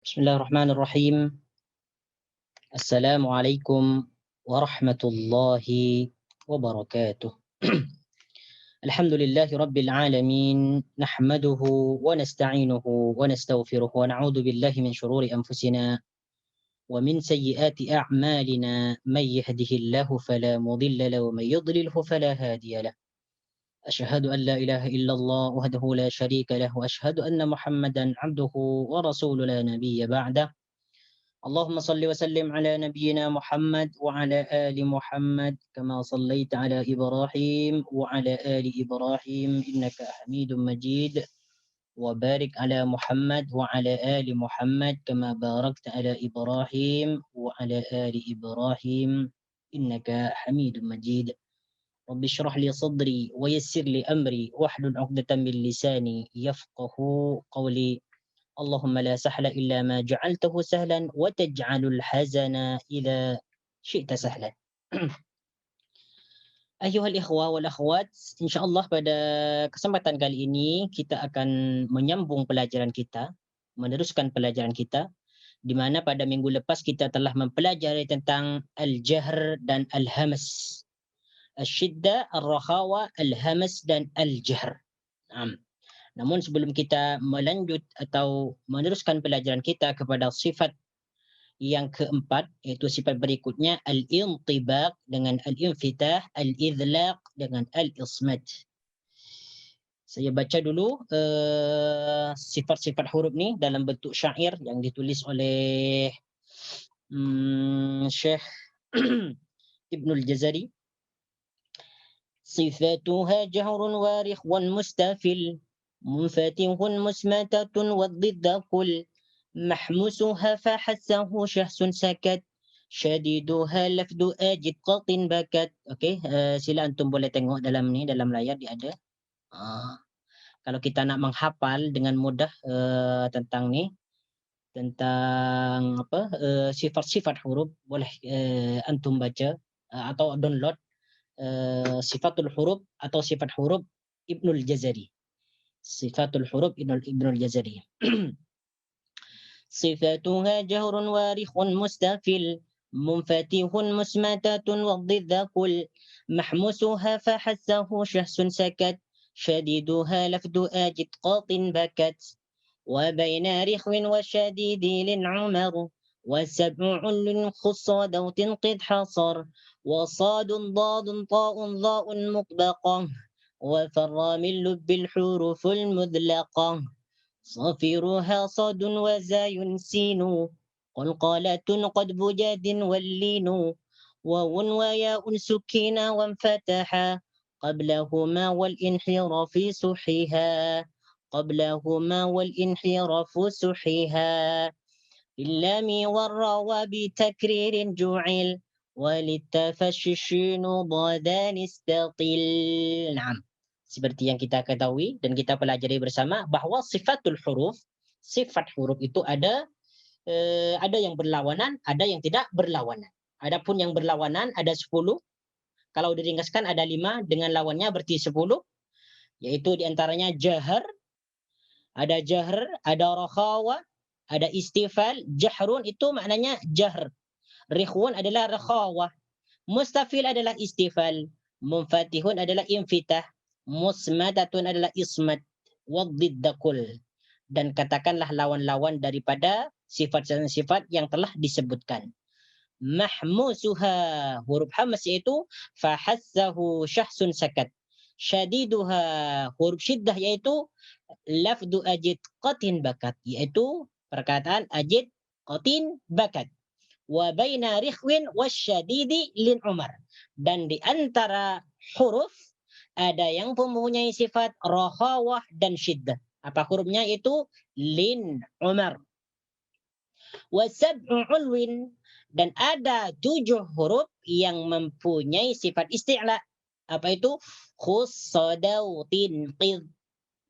Bismillahirrahmanirrahim. Assalamualaikum warahmatullahi wabarakatuh. Alhamdulillahi rabbil alamin. Nahmaduhu wa nasta'inuhu wa nastaghfiruh wa na'udzu billahi min shururi anfusina wa min sayyiati a'malina. May yahdihillahu fala mudilla lahu wa may yudlilhu fala hadiya lahu. أشهد أن لا إله إلا الله وحده لا شريك له وأشهد أن محمدا عبده ورسوله لا نبي بعده. اللهم صل وسلم على نبينا محمد وعلى آل محمد كما صليت على إبراهيم وعلى آل إبراهيم إنك حميد مجيد، وبارك على محمد وعلى آل محمد كما باركت على إبراهيم وعلى آل إبراهيم إنك حميد مجيد. رب اشرح لي صدري ويسر لي أمري واحلل عقدة من لساني يفقه قولي. اللهم لا سهل إلا ما جعلته سهلا وتجعل الحزن إذا شئت سهلا. Ayuhal ikhwa wal akhwat, insyaallah pada kesempatan kali ini kita akan menyambung pelajaran kita, meneruskan pelajaran kita, di mana pada minggu lepas kita telah mempelajari tentang al-jahr dan al-hamas. Asyidda, al-rakhawa, al-hamas dan al-jahr. Namun sebelum kita melanjut atau meneruskan pelajaran kita kepada sifat yang keempat, yaitu sifat berikutnya al-intibaq dengan al-infitah, al-idlaq dengan al-ismat. Saya baca dulu sifat-sifat huruf ni dalam bentuk syair yang ditulis oleh Syekh Ibnul Jazari. Sifatuha jahrun warikh wan mustafil منفتح مسمتة والضد كل محموسها فحسه شخص سكت شديدها لفظ أجد قط بكت. Okey, sila antum boleh tengok dalam ni, dalam layar dia ada. Kalau kita nak menghafal dengan mudah tentang ni, tentang apa sifat-sifat huruf, boleh antum baca atau download sifatul huruf atau sifat huruf Ibnul Jazari. Sifatul huruf Ibnul Jazari. Sifatuha jahrun warikhun mustafil munfatihun musmatatun wadidda kul mahmusuha fahassahu syahsun sakat shadiduha lafdu ajid qatin bakat wa bayna rikhwin wa shadidi lin umar wa sab'un lin khussadawtin qid hasar wa sadun dadun ta'un dha'un muqbaqah وفر من لب الحروف المذلقة صفيرها صاد وزاي سين قلقالة قد بجاد واللين واو وياء سكينا وانفتحا قبلهما والانحراف سحيها قبلهما والانحراف سحيها اللام والراء بتكرير جعل وللتفشي الشين ضادان استطيل. نعم. Seperti yang kita ketahui dan kita pelajari bersama bahwa sifatul huruf, sifat huruf itu ada yang berlawanan, ada yang tidak berlawanan. Adapun yang berlawanan ada 10. Kalau diringkaskan ada 5 dengan lawannya berarti 10. Yaitu diantaranya jahr, ada rakhawa, ada istifal. Jahrun itu maknanya jahr. Rikhwun adalah rakhawa. Mustafil adalah istifal. Munfatihun adalah infitah. Musmatatun adalah ismat, waddidakul, dan katakanlah lawan-lawan daripada sifat-sifat yang telah disebutkan. Mahmusuha, huruf hamas yaitu fahassahu syahsun sakat. Syadiduha, huruf syiddah yaitu lafdu ajid qatin bakat, yaitu perkataan ajid qatin bakat. Wa baina rikhwin wasyadidi lin umar, dan di antara huruf ada yang mempunyai sifat rakhawah dan syiddah. Apa hurufnya? Itu lin umar. Wa sab'u ulwin, dan ada 7 huruf yang mempunyai sifat isti'la. Apa itu? Khussadautin qid.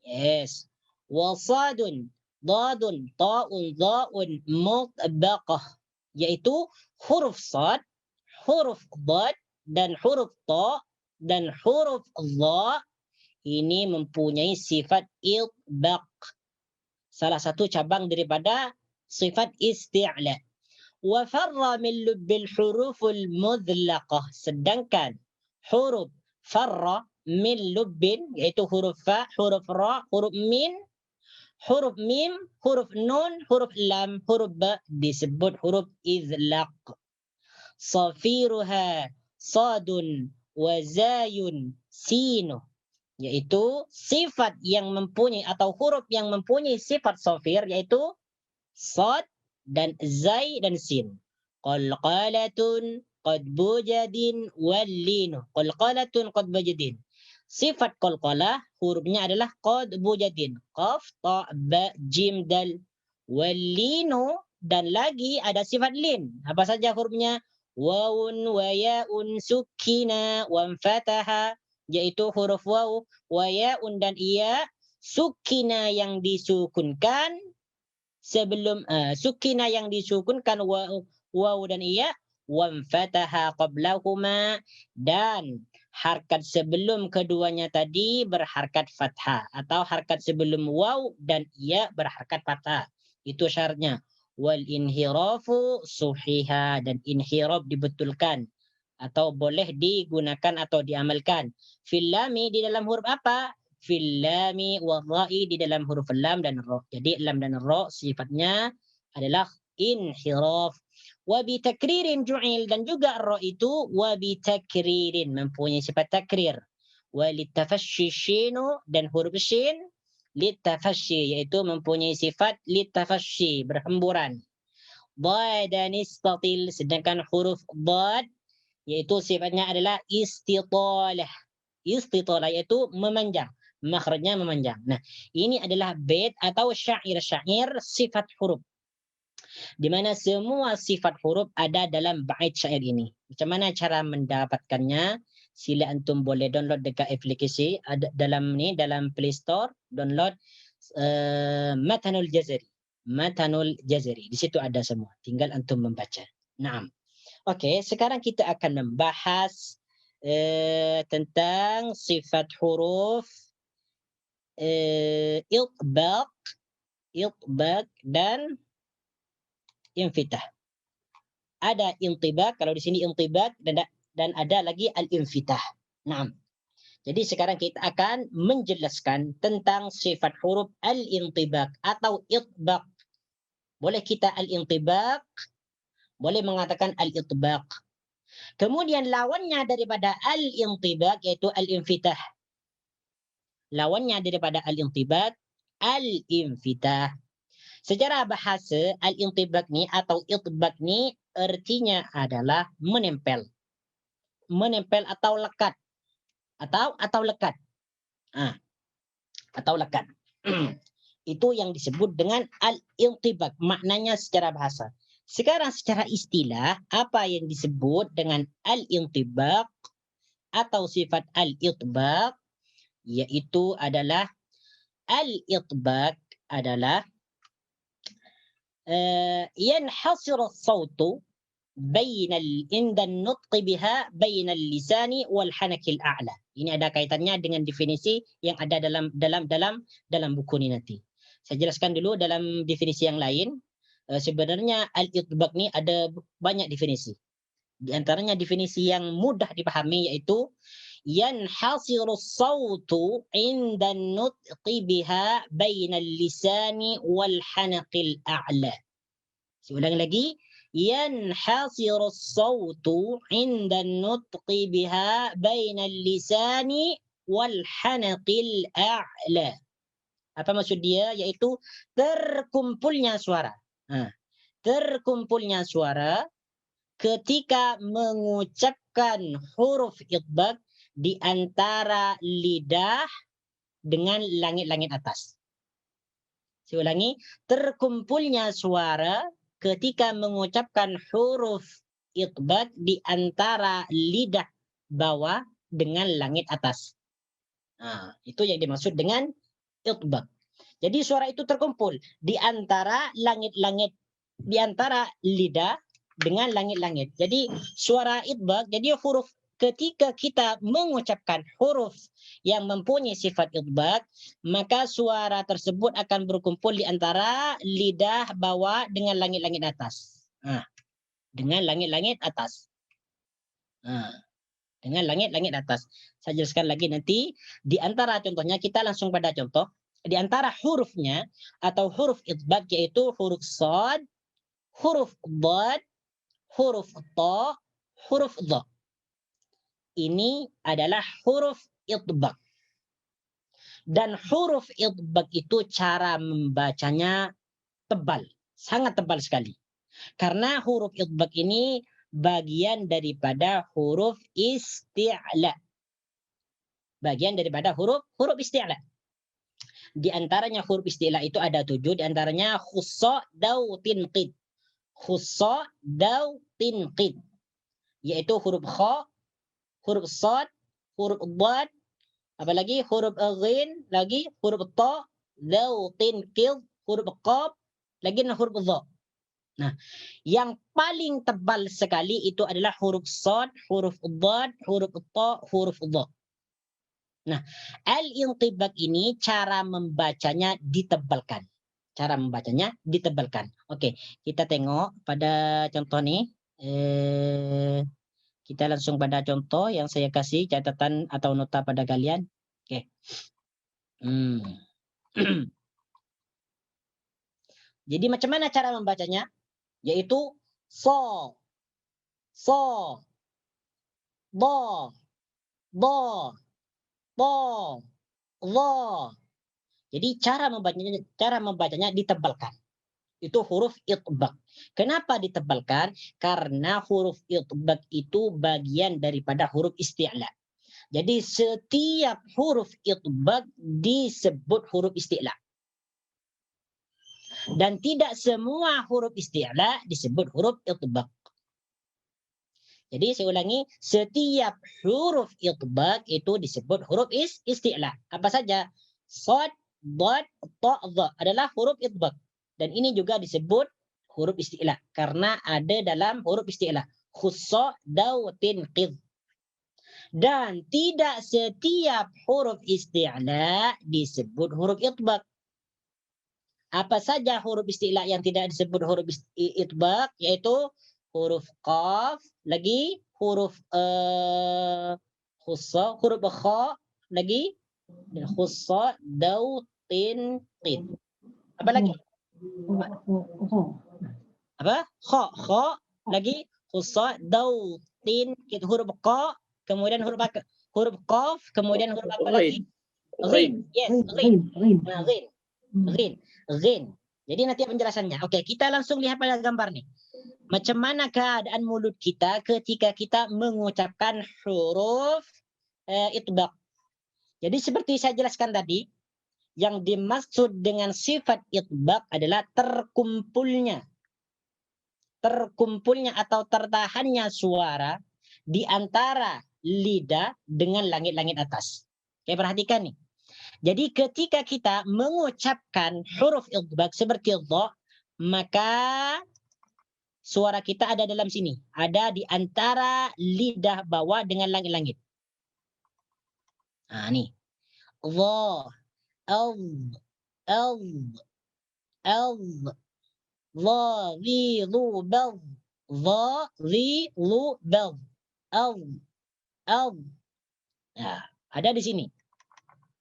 Yes. Wa sadun, dadun, ta'un, dha'un, mutbaqah, yaitu huruf sad, huruf dad, dan huruf ta, dan huruf dha ini mempunyai sifat ilbaq. Salah satu cabang daripada sifat isti'la. Wa farra min lubbil huruful mudlaqah, sedangkan huruf farra min lubbin, yaitu huruf fa, huruf ra, huruf min, huruf mim, huruf nun, huruf lam, huruf ba disebut huruf izlaq. Safiruha sadun wa zayun sinu, yaitu sifat yang mempunyai atau huruf yang mempunyai sifat safir, yaitu sad dan zai dan sin. Qalqalatun qad bujadin wallinu. Qalqalatun qad bujadin. Sifat qalqalah hurufnya adalah qad bujadin. Qaf, ta, ba, jim, dal. Wallinu, dan lagi ada sifat lin. Apa saja hurufnya? Wawun wa yaun sukina wa fataha, yaitu huruf waw, wa yaun dan iya, sukina yang disukunkan sebelum sukina yang disukunkan waw dan iya, wa fataha qablahuma, dan harkat sebelum keduanya tadi berharkat fathah, atau harkat sebelum waw dan iya berharkat fathah. Itu syaratnya. Wal inhirafu suhiha, dan inhiraf dibetulkan atau boleh digunakan atau diamalkan. Fil lami, di dalam huruf apa? Fil lami wa ra'i, di dalam huruf lam dan ra. Jadi lam dan ra sifatnya adalah inhiraf. Wa bi takririn ju'il, dan juga ra itu wa bi takririn mempunyai sifat takrir. Wa litafashshi shinu, dan huruf shin litafashshi, yaitu mempunyai sifat litafashshi, berhemburan. Dad dan istatil, sedangkan huruf dad yaitu sifatnya adalah istitalah. Istitalah yaitu memanjang, makhrajnya memanjang. Nah, ini adalah bait atau syair-syair sifat huruf, di mana semua sifat huruf ada dalam bait syair ini. Macam mana cara mendapatkannya? Sila antum boleh download dekat aplikasi, ada dalam Play Store, download Matanul Jazari. Matanul Jazari. Di situ ada semua. Tinggal antum membaca. Naam. Okey, sekarang kita akan membahas tentang sifat huruf itbaq dan infitah. Ada intibak, kalau di sini intibak, dan ada lagi al-infitah. Naam. Jadi sekarang kita akan menjelaskan tentang sifat huruf al-intibak atau itbaq. Boleh kita al-intibak, boleh mengatakan al-itbaq. Kemudian lawannya daripada al-intibak yaitu al-infitah. Lawannya daripada al-intibak, al-infitah. Secara bahasa, al-intibak ni atau itbaq ni artinya adalah menempel. Menempel atau lekat. Atau lekat. Atau lekat. Itu yang disebut dengan al-intibak. Maknanya secara bahasa. Sekarang secara istilah, apa yang disebut dengan al-intibak atau sifat al-itbaq, yaitu adalah al-itbaq adalah yanhasir as-sautu inda an-nutq biha baina al-lisani wal hanaki al-a'la. Ini ada kaitannya dengan definisi yang ada dalam buku ini nanti. Saya jelaskan dulu dalam definisi yang lain. Sebenarnya al-itbaq ni ada banyak definisi. Di antaranya definisi yang mudah dipahami yaitu yanhasiru as-sautu inda an-nutqi biha baina al-lisani wal hanaqil a'la. Saya ulang lagi, yanhasiru as-sautu inda an-nutqi biha baina al-lisani wal hanaqil a'la. Apa maksud dia? Yaitu terkumpulnya suara. Terkumpulnya suara ketika mengucapkan huruf itbaq di antara lidah dengan langit-langit atas. Saya ulangi, terkumpulnya suara ketika mengucapkan huruf itbaq di antara lidah bawah dengan langit atas. Itu yang dimaksud dengan itbaq. Jadi suara itu terkumpul di antara langit-langit, di antara lidah dengan langit-langit. Jadi suara itbaq, jadi huruf ketika kita mengucapkan huruf yang mempunyai sifat idbaq, maka suara tersebut akan berkumpul di antara lidah bawah dengan langit-langit atas. Dengan langit-langit atas. Dengan langit-langit atas. Saya jelaskan lagi nanti. Di antara contohnya, kita langsung pada contoh. Di antara hurufnya atau huruf idbaq yaitu huruf shad, huruf dhad, huruf ta, huruf dha. Ini adalah huruf idbaq. Dan huruf idbaq itu cara membacanya tebal, sangat tebal sekali. Karena huruf idbaq ini bagian daripada huruf isti'la. Bagian daripada huruf isti'la. Di antaranya huruf isti'la itu ada 7, di antaranya khussa, daw, tinqid. Khussa, daw, tinqid. Yaitu huruf kha, huruf sad, huruf dhad, apalagi huruf ghin, lagi huruf ta, daw, tinqid, huruf qaf, lagi huruf dha. Nah, yang paling tebal sekali itu adalah huruf sad, huruf dhad, huruf ta, huruf dha. Nah, al-intibaq ini cara membacanya ditebalkan. Cara membacanya ditebalkan. Oke, kita tengok pada contoh nih. Kita langsung pada contoh yang saya kasih catatan atau nota pada kalian. Oke. Jadi macam mana cara membacanya? Yaitu so, do, do, dha. Jadi cara membacanya ditebalkan. Itu huruf itbaq. Kenapa ditebalkan? Karena huruf itbaq itu bagian daripada huruf isti'la. Jadi setiap huruf itbaq disebut huruf isti'la. Dan tidak semua huruf isti'la disebut huruf itbaq. Jadi saya ulangi, setiap huruf itbaq itu disebut huruf isti'la. Apa saja? Shad, dhad, ta, dha adalah huruf itbaq. Dan ini juga disebut huruf isti'la karena ada dalam huruf isti'la. Khussa, daw, tinqid. Dan tidak setiap huruf isti'la disebut huruf itbaq. Apa saja huruf isti'la yang tidak disebut huruf itbaq? Yaitu huruf qaf, lagi huruf khussa, huruf kha, lagi khussa, daw, tinqid. Apa lagi? Apa? Kha, lagi khussa, daw, tinqid, huruf qa, kemudian huruf qaf, kemudian huruf apa lagi? Ghin. Yes, ghin. Nah, ghin. Jadi nanti penjelasannya. Oke, kita langsung lihat pada gambar nih. Macam mana keadaan mulut kita ketika kita mengucapkan huruf itbaq. Jadi seperti saya jelaskan tadi, yang dimaksud dengan sifat itbaq adalah terkumpulnya atau tertahannya suara di antara lidah dengan langit-langit atas. Oke, perhatikan nih. Jadi ketika kita mengucapkan huruf itbaq seperti dha, maka suara kita ada dalam sini, ada di antara lidah bawah dengan langit-langit. Nah, nih. Dha, al, dha, dhi, lu, bal, dha, dhi, lu, bal, al. Nah, ada di sini.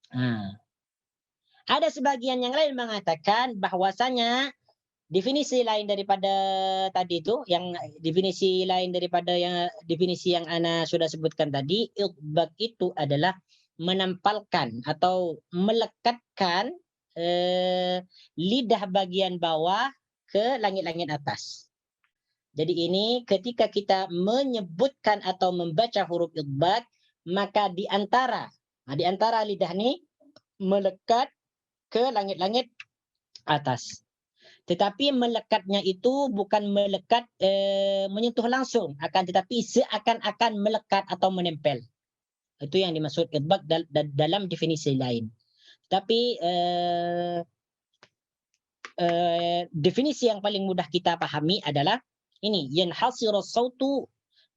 Nah, ada sebagian yang lain mengatakan bahwasanya definisi lain daripada tadi itu, yang definisi lain daripada yang definisi yang ana sudah sebutkan tadi, itbaq itu adalah menempelkan atau melekatkan lidah bagian bawah ke langit-langit atas. Jadi ini ketika kita menyebutkan atau membaca huruf itbaq, maka di antara lidah ini melekat ke langit-langit atas. Tetapi melekatnya itu bukan melekat menyentuh langsung, akan tetapi seakan-akan melekat atau menempel. Itu yang dimaksud itbaq dalam definisi lain. Tapi definisi yang paling mudah kita pahami adalah ini, yanhasiru sautu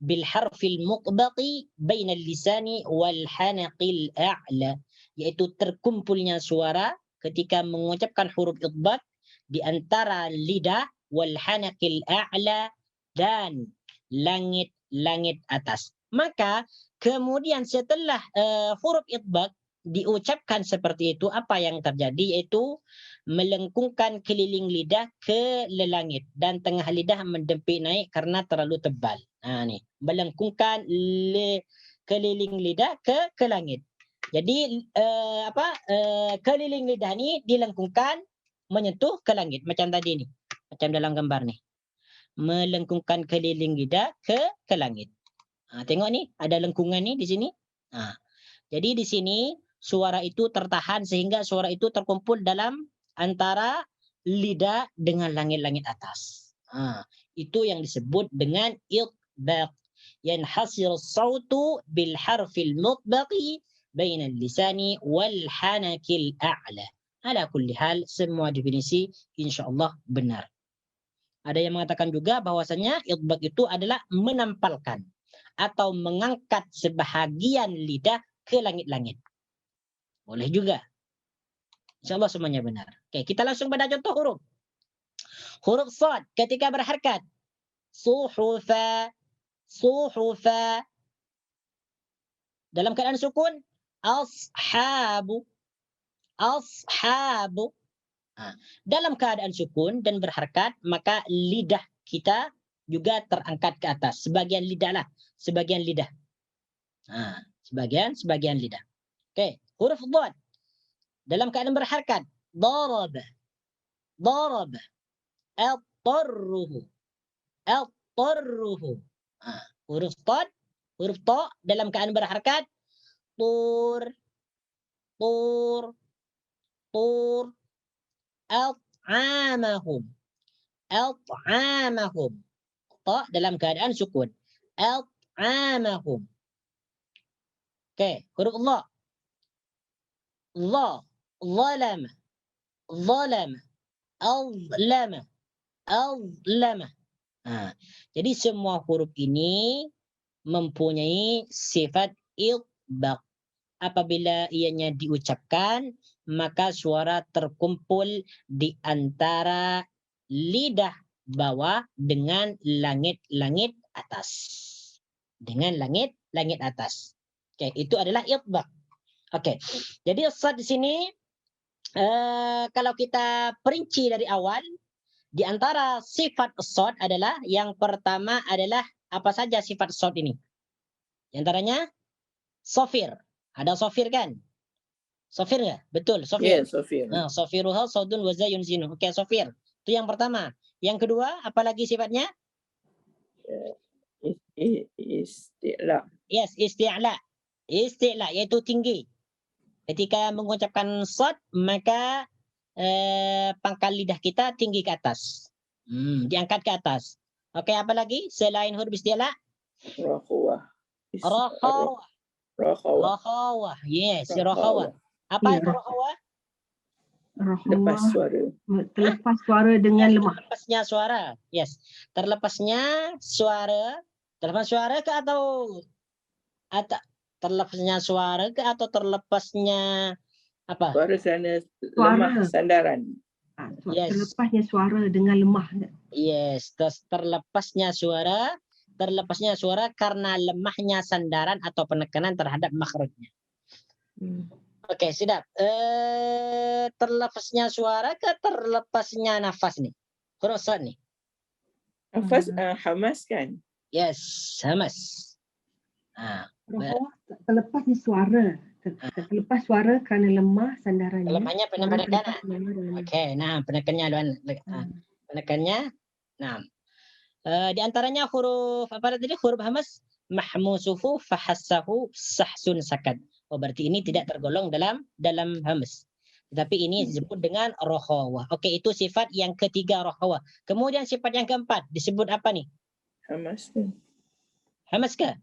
bil harfil muqbati bainal lisani wal hanaqil a'la, yaitu terkumpulnya suara ketika mengucapkan huruf idbat di antara lidah wal hanaqil a'la dan langit-langit atas. Maka kemudian setelah huruf idbat diucapkan seperti itu, apa yang terjadi yaitu melengkungkan keliling lidah ke langit dan tengah lidah mendempik naik karena terlalu tebal. Nih, melengkungkan keliling lidah ke langit. Jadi keliling lidah ni dilengkungkan menyentuh ke langit macam tadi ni. Macam dalam gambar ni. Melengkungkan keliling lidah ke langit. Tengok ni, ada lengkungan ni di sini. Jadi di sini suara itu tertahan sehingga suara itu terkumpul dalam antara lidah dengan langit-langit atas. Itu yang disebut dengan idbaq. Yanhasir as-sautu bil harfil mutbaqi bainal lisani wal hanakil a'la. Ala kulli hal, semua definisi insyaallah benar. Ada yang mengatakan juga bahwasanya idbaq itu adalah menampalkan atau mengangkat sebahagian lidah ke langit-langit. Boleh juga. InsyaAllah semuanya benar. Oke, kita langsung pada contoh huruf. Huruf Shad ketika berharakat. Suhufa, suhufa. Dalam keadaan sukun, ashabu, ashabu. Dalam keadaan sukun dan berharakat, maka lidah kita juga terangkat ke atas. Sebagian lidah lah. Sebagian lidah. Sebagian lidah. Oke, huruf Dhad. Dalam keadaan berharakat, daraba, daraba, at-tarruhu, at-tarruhu. Huruf Dhad, huruf Ta dalam keadaan berharakat, tur, tur, tur, at'amahum, at'amahum. Ta dalam keadaan sukun, at'amahum. Oke, huruf Allah. Allah, zalama, zalama, azlama, azlama. Jadi semua huruf ini mempunyai sifat idbaq. Apabila ianya diucapkan, maka suara terkumpul di antara lidah bawah dengan langit-langit atas. Dengan langit-langit atas. Oke, itu adalah idbaq. Oke. Jadi Shad di sini kalau kita perinci dari awal, di antara sifat Shad adalah yang pertama adalah apa saja sifat Shad ini? Di antaranya sofir. Ada sofir kan? Sofir nggak? Betul, sofir. Ya, sofir. Sofiruha saudun wa zayun zinu. Oke, sofir. Itu yang pertama. Yang kedua, apalagi sifatnya? Isti'la. Yes, isti'la. Isti'la yaitu tinggi. Ketika mengucapkan Shad, maka pangkal lidah kita tinggi ke atas. Diangkat ke atas. Oke, apa lagi selain huruf isti'la? Rakhawah. Rakhawah. Rakhawah. Yes, rakhawah. Apa itu rakhawah? Lepas suara. Terlepas suara dengan lemah. Terlepasnya suara. Yes. Terlepasnya suara. Terlepas suara ke atau terlepasnya suara ke atau terlepasnya apa? Suara sana lemah sandaran. Yes. Terlepasnya suara dengan lemah. Yes, terlepasnya suara karena lemahnya sandaran atau penekanan terhadap makhrajnya. Oke, sudah. Terlepasnya suara ke terlepasnya nafas nih? Huruf Shad nih. Nafas hamas kan? Yes, hamas. Terlepasnya suara. Terlepas suara kerana lemah sandarannya. Lemahnya penekanan. Oke, penekannya penekannya. Di antaranya huruf apa tadi? Huruf hamas mahmusuhu fahassahu sahsun sakat. Berarti ini tidak tergolong dalam hamas. Tetapi ini disebut dengan rakhawah. Oke, itu sifat yang ketiga rakhawah. Kemudian sifat yang keempat disebut apa nih? Hamas. Hamas kah?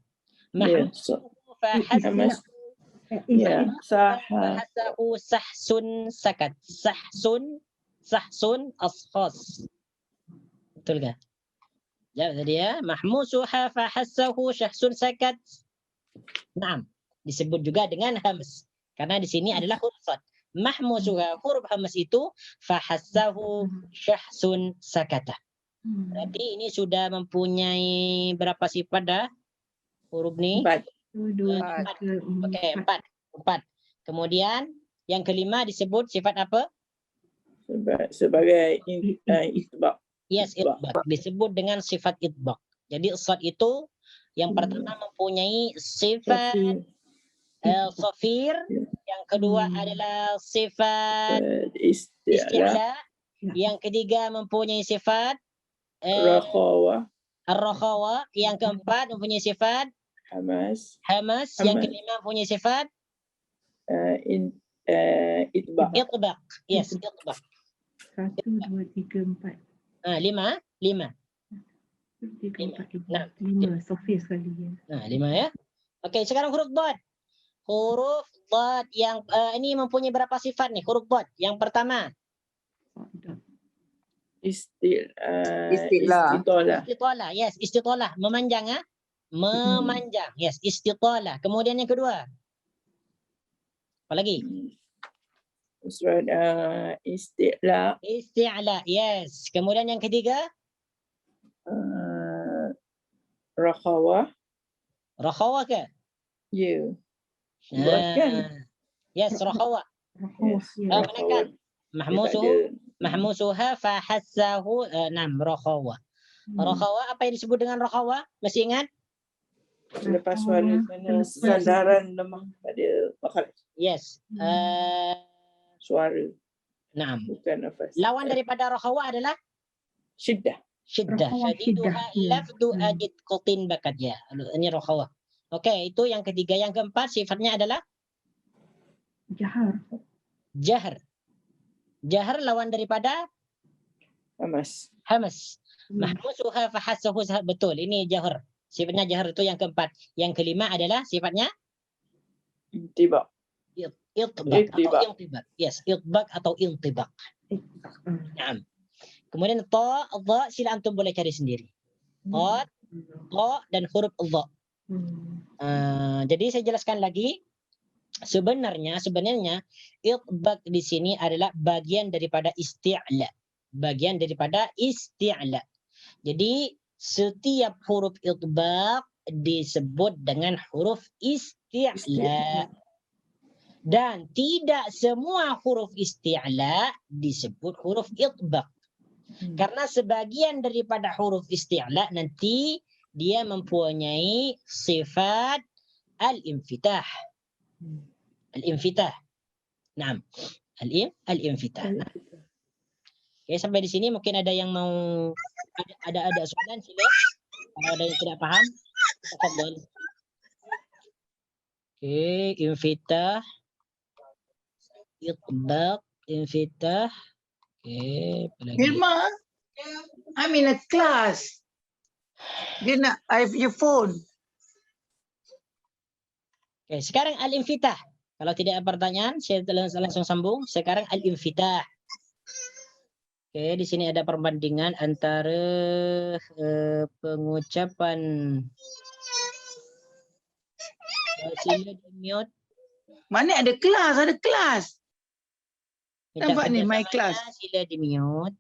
Mahmusuhu fahassahu. Ya, Fahassahu sahsun sakat. Sahsun ashas. Betul kah? Jawab tadi ya. Mahmusuha fahassahu syahsun sakat. Naam. Disebut juga dengan hamas. Karena di sini adalah huruf sad. Mahmusuha, huruf hamas itu fahassahu syahsun sakata. Berarti ini sudah mempunyai berapa sifat dah? Huruf ni? 4. Okey, 4. Kemudian yang kelima disebut sifat apa? Sebagai itbaq. Yes, itbaq. Disebut dengan sifat itbaq. Jadi sad itu yang pertama mempunyai sifat safir, yang kedua adalah sifat isti'la, yang ketiga mempunyai sifat ar-rakhawa, yang keempat mempunyai sifat hamas, yang kelima mempunyai sifat itbaq. Yes, itbaq. 1, 2, 3, 4. 5. 5 Sofia sekali ya. 5 ya. Okey, sekarang huruf dad. Huruf dad yang ini mempunyai berapa sifat nih huruf dad? Yang pertama istitolah. Yes, istitolah, memanjang ya. Memanjang. Yes, istitolah. Kemudian yang kedua. Apa lagi? Isti'la. Yes. Kemudian yang ketiga? Rakhawa ke? Ya. Yes, rakhawa. Menekan. Mahmusuha fahassahu. Rakhawa. Rakhawa, apa yang disebut dengan rakhawa? Masih ingat? Lepas suara sandaran lemah pada makhraj. Yes. Suara. Naam. Bukan nafas. Lawan daripada rakhawa adalah Syiddah. Syadiduha lafdu adid qutin bakat ya. Ini rakhawa. Okey, itu yang ketiga. Yang keempat sifatnya adalah Jahar. Jahar lawan daripada hamas. Mahmusuha fahassahu, betul. Ini jahar. Sifatnya jahar itu yang keempat. Yang kelima adalah sifatnya intibaq. Itbaq. Yes, itbaq atau intibaq. Naam. Kemudian ta, dha, sila antum boleh cari sendiri. Ta dan huruf dha. Jadi saya jelaskan lagi. Sebenarnya itbaq di sini adalah bagian daripada isti'la. Jadi setiap huruf itbaq disebut dengan huruf isti'la. Dan tidak semua huruf isti'la disebut huruf itbaq. Karena sebagian daripada huruf isti'la nanti dia mempunyai sifat al-infitah. Naam. Al-infitah. Oke, sampai di sini mungkin ada yang mau ada soalan, sila. Kalau ada yang tidak paham, tafadhol. Oke, infitah, itbaq, infitah. Okay, Irma, I'm in a class. I have your phone. Okay, sekarang al-infitah. Kalau tidak ada pertanyaan, saya langsung sambung. Sekarang al-infitah. Oke, di sini ada perbandingan antara pengucapan. Sila di-mute. Mana ada kelas? Nampak ni my class. Sila di-mute.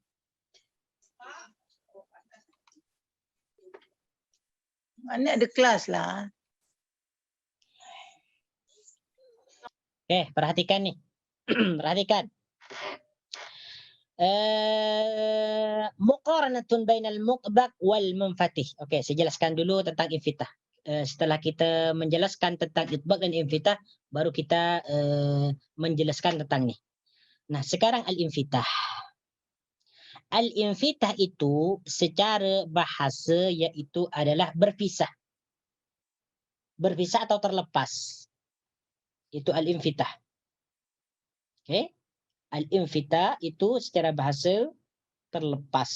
Mana ada kelas lah. Oke, perhatikan nih. Perhatikan. Muqaranatun bainal muqbaq wal munfatih. Oke, saya jelaskan dulu tentang infitah. Setelah kita menjelaskan tentang itbaq dan infitah, baru kita menjelaskan tentang ni. Nah, sekarang al-infitah. Al-infitah itu secara bahasa iaitu adalah berpisah. Berpisah atau terlepas. Itu al-infitah. Okey. Al-infitah itu secara bahasa terlepas.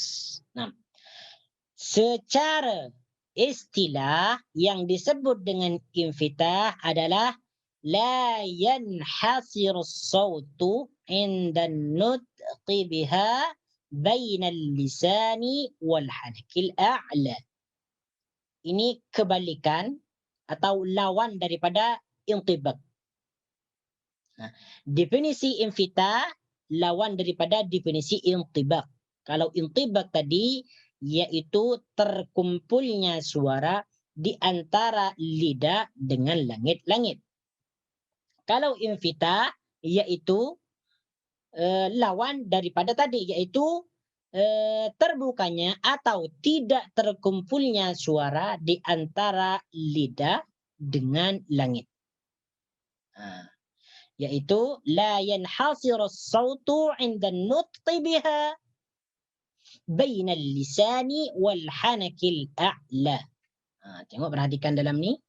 Nah, secara istilah yang disebut dengan infitah adalah la yanhasiru as-sautu inda nutqi biha bainal lisani wal hanakil a'la. Ini kebalikan atau lawan daripada intibak. Nah, definisi infitah lawan daripada definisi intibak. Kalau intibak tadi yaitu terkumpulnya suara di antara lidah dengan langit-langit. Kalau infitah yaitu lawan daripada tadi, yaitu terbukanya atau tidak terkumpulnya suara di antara lidah dengan langit. Yaitu la yanhasiru as-sautu 'inda an-nutqi biha bainal lisani wal hanakil a'la. Tengok, perhatikan dalam ni.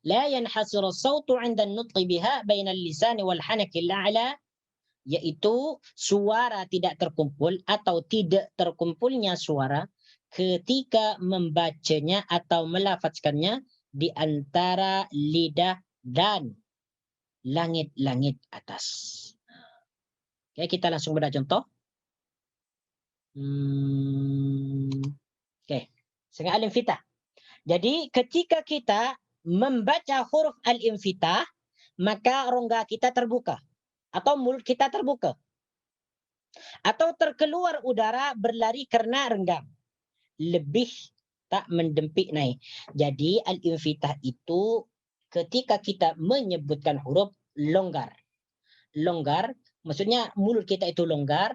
La yanhasiru as-sautu 'inda an-nutqi biha bainal lisani wal hanakil a'la, yaitu suara tidak terkumpul atau tidak terkumpulnya suara ketika membacanya atau melafazkannya di antara lidah dan langit-langit atas. Oke, kita langsung bedah contoh. Oke, setengah al-infitah. Jadi ketika kita membaca huruf al-infitah, maka rongga kita terbuka atau mulut kita terbuka, atau terkeluar udara berlari kerana renggang, lebih tak mendempik naik. Jadi al-infitah itu ketika kita menyebutkan huruf longgar. Longgar maksudnya mulut kita itu longgar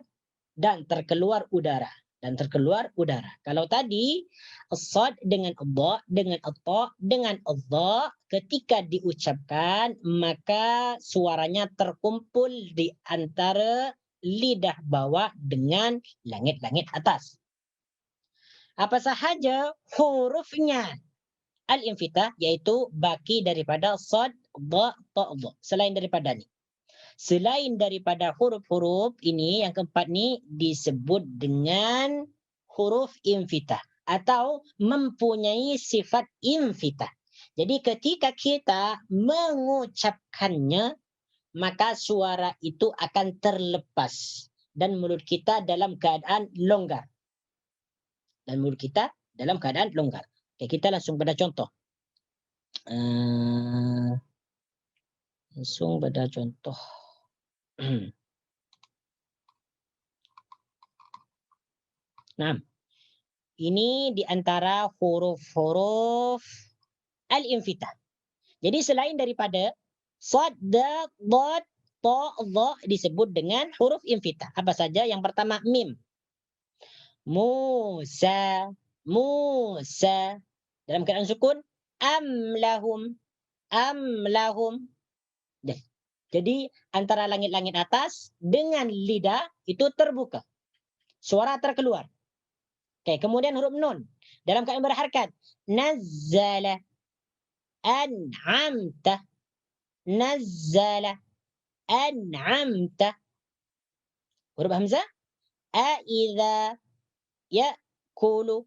dan terkeluar udara. Kalau tadi as-sad dengan adha dengan at-ta dengan adha ketika diucapkan maka suaranya terkumpul di antara lidah bawah dengan langit-langit atas. Apa sahaja hurufnya al-infitah yaitu baki daripada sad, dha, ta, dha. Selain daripada huruf-huruf ini, yang keempat ni disebut dengan huruf infitah atau mempunyai sifat infitah. Jadi ketika kita mengucapkannya, maka suara itu akan terlepas dan mulut kita dalam keadaan longgar. Oke, kita langsung pada contoh. Nah, ini di antara huruf-huruf al-infitah. Jadi selain daripada sad, da, dad, ta, dha disebut dengan huruf infitah. Apa saja? Yang pertama mim. Musa, Musa. Dalam keadaan sukun amlahum, amlahum. Jadi antara langit-langit atas dengan lidah itu terbuka. Suara terkeluar. Oke, kemudian huruf nun dalam keadaan berharakat. Nazzala, an'amta, nazzala, an'amta. Huruf hamzah. Aidza, ya'kulu,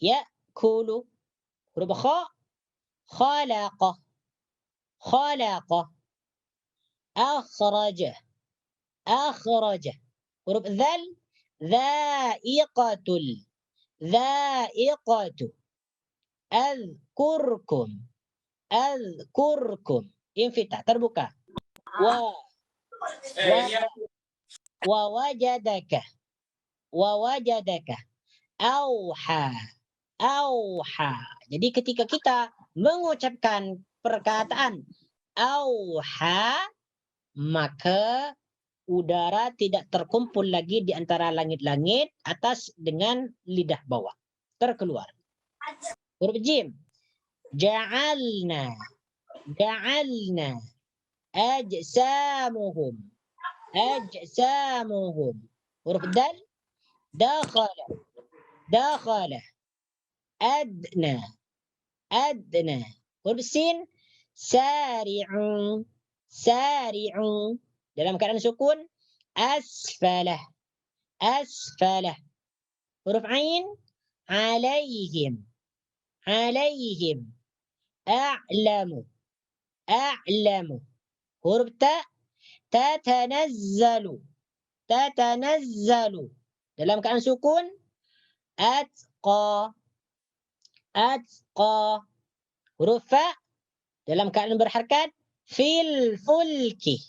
ya'kulu. Huruf kha. Khalaqa, khalaqa. Akhraja, akhraja. Huruf dzal. Dha'iqatul, dha'iqatu. Azkurkum, azkurkum. Infitah terbuka. Wa wajadaka, wa wajadaka. Auha, auha. Jadi ketika kita mengucapkan perkataan auha, maka udara tidak terkumpul lagi di antara langit-langit atas dengan lidah bawah. Terkeluar. Huruf jim. Ja'alna, ja'alna. Ajsamuhum, ajsamuhum. Huruf dal. Dakhala, dakhala. Adna, adna. Huruf sin. Sari'u, sari'u. Dalam keadaan sukun asfalah, asfalah. Huruf ain alaihim, alaihim. a'lamu. A'lamu. Huruf ta, tatanazzalu. Tatanazzalu. Dalam keadaan sukun, atqa. Atqa. Huruf fa, dalam keadaan berharakat, fil fulki.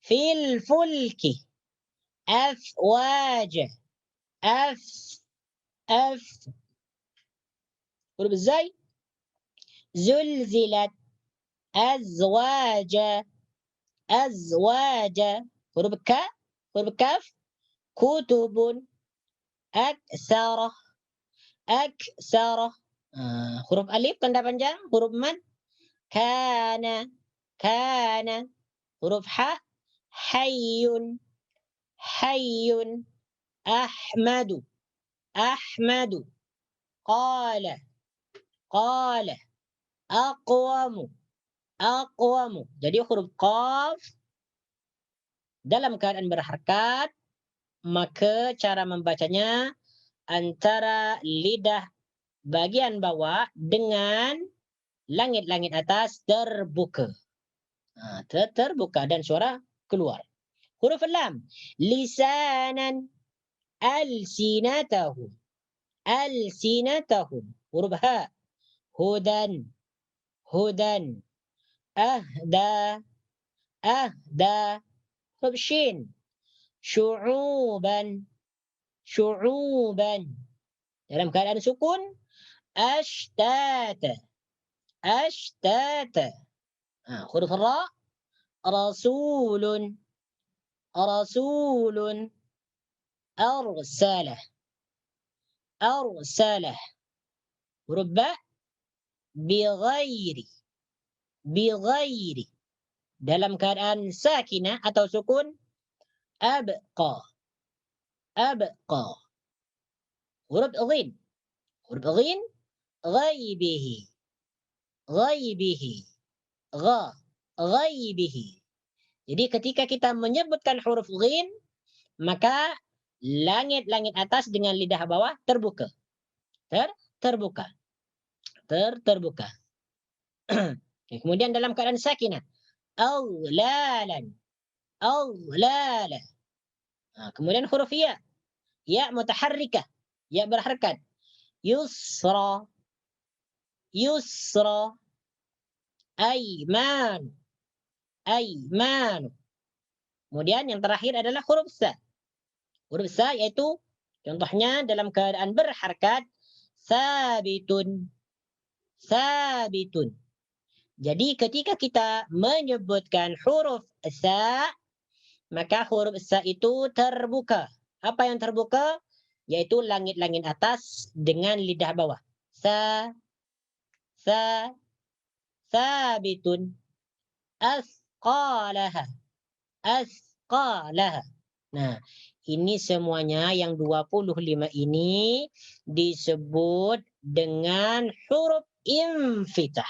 Fil fulki. Afwaja. Af. Huruf zai, zulzilat. Azwaja. Azwaja. Huruf ka, huruf kaf, kutubun. Aksarah. Aksarah. Huruf alif tanda panjang, huruf mad, kana. Kana. Huruf ha, hayyun. Hayyun. Ahmadu. Ahmadu. Qala. Qala. Aqwamu. Aqwamu. Jadi huruf qaf dalam keadaan berharakat, maka cara membacanya antara lidah bagian bawah dengan langit-langit atas terbuka. Terbuka dan suara keluar. Huruf lam, lisanan. Alsinatahum. Alsinatahum. Huruf ha, hudan. Hudan. Ahda. Ahda. Huruf shin, syu'uban. Syu'uban. Dalam keadaan sukun, ashtata. Ashtata. Huruf ra, rasulun. Rasulun. Arsalah. Arsalah. Huruf ba, bighairi. Bighairi. Dalam keadaan sakinah atau sukun, abqa. Abqa. Huruf ghin. Huruf ghin, ghaibihi. Ghaibihi. Gha. Ghaibihi. Jadi ketika kita menyebutkan huruf ghin, maka langit-langit atas dengan lidah bawah terbuka. Terbuka. Terbuka. Kemudian dalam keadaan sakinah, awlalan. Awlala. Kemudian huruf ya. Ya mutaharrikah. Ya berharakat. Yusra. Yusra. Aiman. Aiman. Kemudian yang terakhir adalah huruf sa. Huruf sa yaitu contohnya dalam keadaan berharakat, sabitun. Sabitun. Jadi ketika kita menyebutkan huruf sa, maka huruf sa itu terbuka. Apa yang terbuka? Yaitu langit-langit atas dengan lidah bawah. Sa. Sa. Sabitun. Asqalaha. Asqalaha. Nah, ini semuanya yang 25 ini disebut dengan huruf infitah.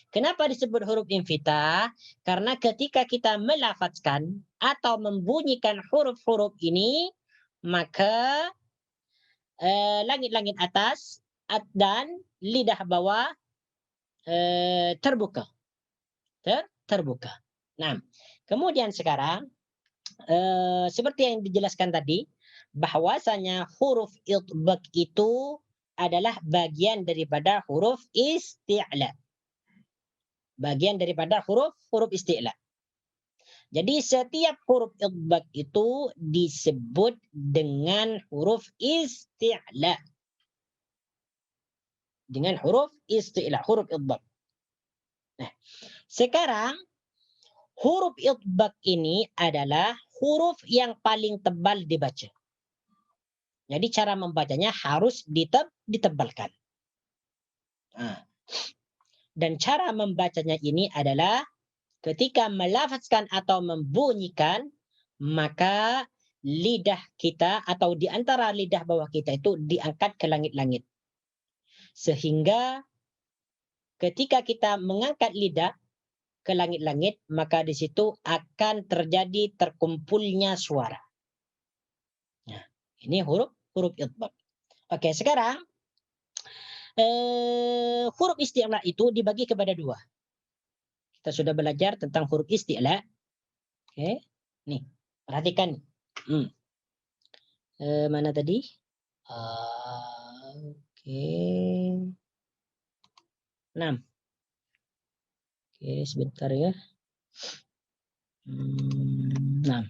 Kenapa disebut huruf infitah? Karena ketika kita melafazkan atau membunyikan huruf-huruf ini, maka langit-langit atas dan lidah bawah terbuka. Terbuka. Nah, kemudian sekarang seperti yang dijelaskan tadi, bahwasanya huruf itbaq itu adalah bagian daripada huruf isti'la. Bagian daripada huruf isti'la. Jadi setiap huruf itbaq itu disebut dengan huruf isti'la. Dengan huruf isti'la, huruf itbaq. Nah, sekarang huruf itbaq ini adalah huruf yang paling tebal dibaca. Jadi cara membacanya harus ditebalkan. Dan cara membacanya ini adalah ketika melafazkan atau membunyikan, maka lidah kita atau di antara lidah bawah kita itu diangkat ke langit-langit. Sehingga ketika kita mengangkat lidah ke langit-langit, maka di situ akan terjadi terkumpulnya suara. Nah, ini huruf itbaq. Oke, sekarang Huruf isti'la itu dibagi kepada dua. Kita sudah belajar tentang huruf isti'la. Oke, nih perhatikan. Mana tadi? Oke. 6. Oke, sebentar ya. 6.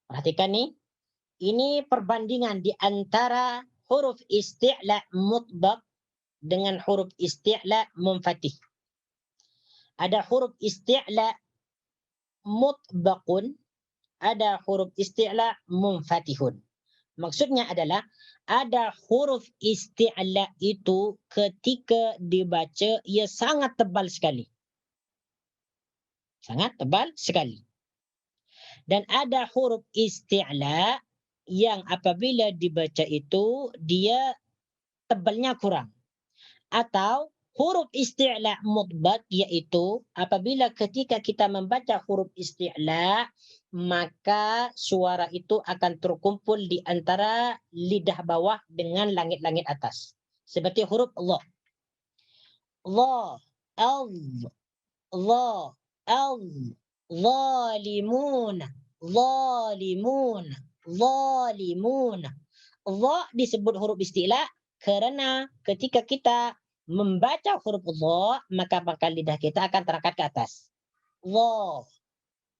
Perhatikan nih. Ini perbandingan di antara huruf isti'la mutbaq dengan huruf isti'la munfatih. Ada huruf isti'la mutbaqun, ada huruf isti'la munfatihun. Maksudnya adalah ada huruf isti'la itu ketika dibaca ia sangat tebal sekali. Sangat tebal sekali. Dan ada huruf isti'la yang apabila dibaca itu dia tebalnya kurang. Atau huruf isti'la mutbaq yaitu apabila ketika kita membaca huruf isti'la maka suara itu akan terkumpul di antara lidah bawah dengan langit-langit atas. Seperti huruf Allah. Allah, Allah, zalimun, zalimun, zalimun. Allah disebut huruf isti'la karena ketika kita membaca huruf Allah maka pangkal lidah kita akan terangkat ke atas. Allah,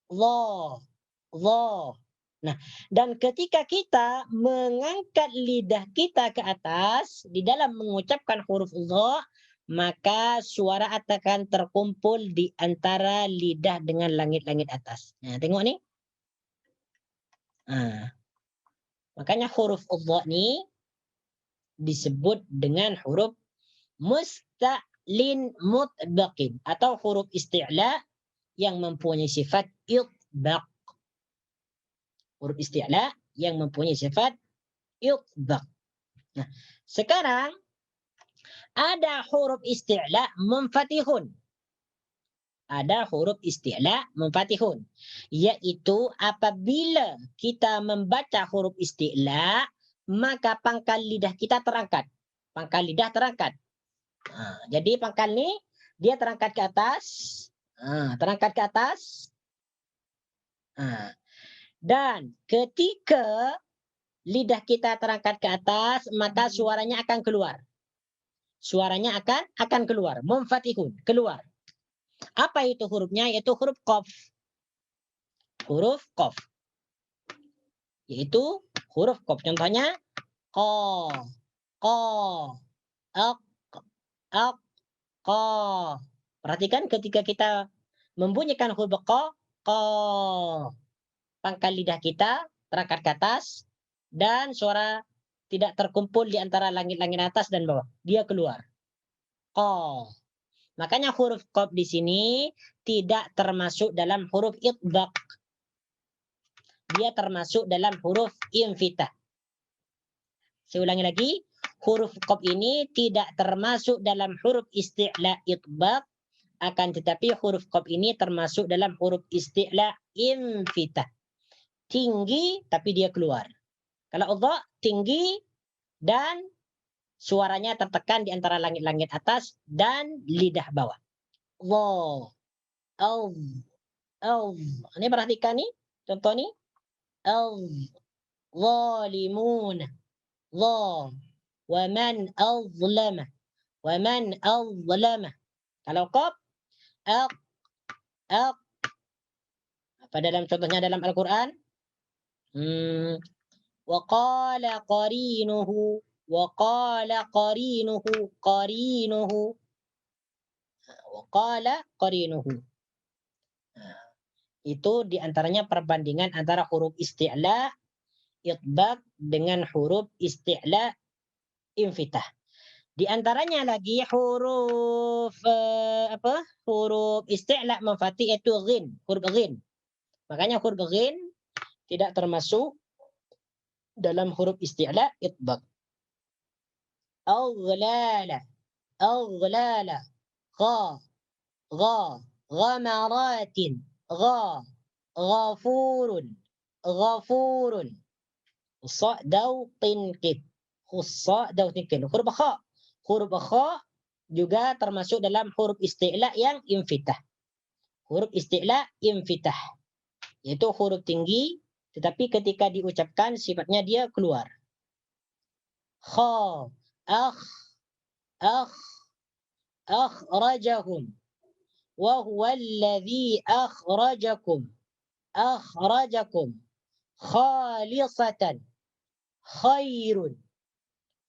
Allah, Allah. Nah, dan ketika kita mengangkat lidah kita ke atas di dalam mengucapkan huruf Allah, maka suara akan terkumpul di antara lidah dengan langit-langit atas. Nah, tengok ni. Makanya huruf Allah ni disebut dengan huruf musta'lin mutbaqin atau huruf isti'la yang mempunyai sifat itbaq. Huruf isti'la yang mempunyai sifat itbaq. Nah, sekarang ada huruf isti'la munfatihun. Ada huruf isti'la munfatihun, yaitu apabila kita membaca huruf isti'la maka pangkal lidah kita terangkat. Pangkal lidah terangkat. Jadi pangkal ni dia terangkat ke atas. Terangkat ke atas. Dan ketika lidah kita terangkat ke atas maka suaranya akan keluar. Suaranya akan keluar. Munfatihun, keluar. Apa itu hurufnya? Yaitu huruf qaf. Huruf qaf. Yaitu huruf qaf. Contohnya qa, qa, aq, aq, qa. Perhatikan ketika kita membunyikan huruf qa, qa. Pangkal lidah kita terangkat ke atas dan suara tidak terkumpul di antara langit-langit atas dan bawah. Dia keluar. Qa. Makanya huruf qaf di sini tidak termasuk dalam huruf itbaq. Dia termasuk dalam huruf infitah. Saya ulangi lagi, huruf qaf ini tidak termasuk dalam huruf isti'la itbaq, akan tetapi huruf qaf ini termasuk dalam huruf isti'la infitah. Tinggi tapi dia keluar. Kalau Allah tinggi dan suaranya tertekan di antara langit-langit atas dan lidah bawah. Allah, Allah. Ini perhatikan nih, contoh nih. Zalimun, Allah. Wa man azlama, wa man azlama. Kalau qaf, apa dalam contohnya dalam Al-Quran? Wa qala qarinuhu, wa qala qarinuhu, qarinuhu. Wa qala qarinuhu. Itu diantaranya perbandingan antara huruf isti'la itbaq dengan huruf isti'la infitah. Di antaranya lagi huruf huruf isti'la munfatih yaitu ghin, huruf ghin. Makanya huruf ghin tidak termasuk dalam huruf isti'la itbaq. Aghlala, aghlala, gha, ghamaratin, gha, ghafurun, ghafurun, Sa'dau tinqid. Sa'dau tinqid. Huruf kha. Huruf kha juga termasuk dalam huruf isti'la yang infitah. Huruf isti'la infitah. Yaitu huruf tinggi, tetapi ketika diucapkan sifatnya dia keluar. Kha, akhrajahum. Wa huwa alladhi akhrajakum. Akhrajakum. Khalisatan. Khairun.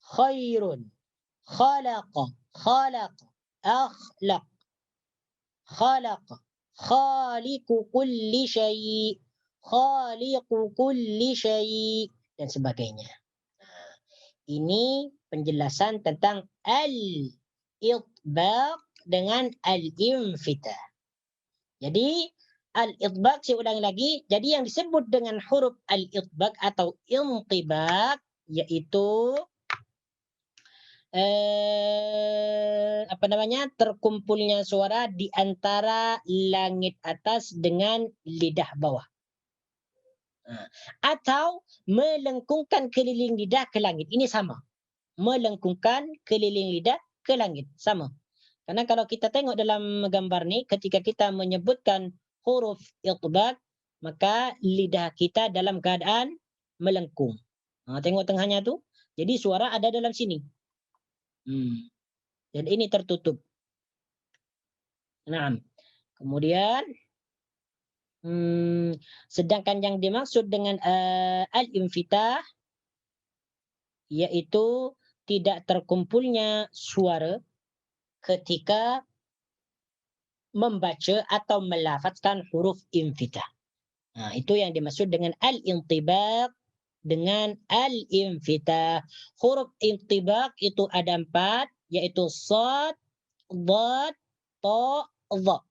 Khairun. Khalaqa. Khalaqa. Akhlaq. Khalaqa. Khaliqu kulli syai'. Khaliqu kulli syai'. Dan sebagainya. Ini penjelasan tentang al-itbaq dengan al-infitah. Jadi al-itbaq, saya ulangi lagi. Jadi yang disebut dengan huruf al-itbaq atau intibaq yaitu terkumpulnya suara di antara langit atas dengan lidah bawah. Atau melengkungkan keliling lidah ke langit. Ini sama. Melengkungkan keliling lidah ke langit. Sama. Karena kalau kita tengok dalam gambar ni, ketika kita menyebutkan huruf itbaq, maka lidah kita dalam keadaan melengkung. Tengok tengahnya tu. Jadi suara ada dalam sini. Dan ini tertutup. Nah, kemudian sedangkan yang dimaksud dengan al-infitah yaitu tidak terkumpulnya suara ketika membaca atau melafazkan huruf infitah. Itu yang dimaksud dengan al-intibaq dengan al-infitah. Huruf intibaq itu ada 4, yaitu shad, dhad, ta, dha.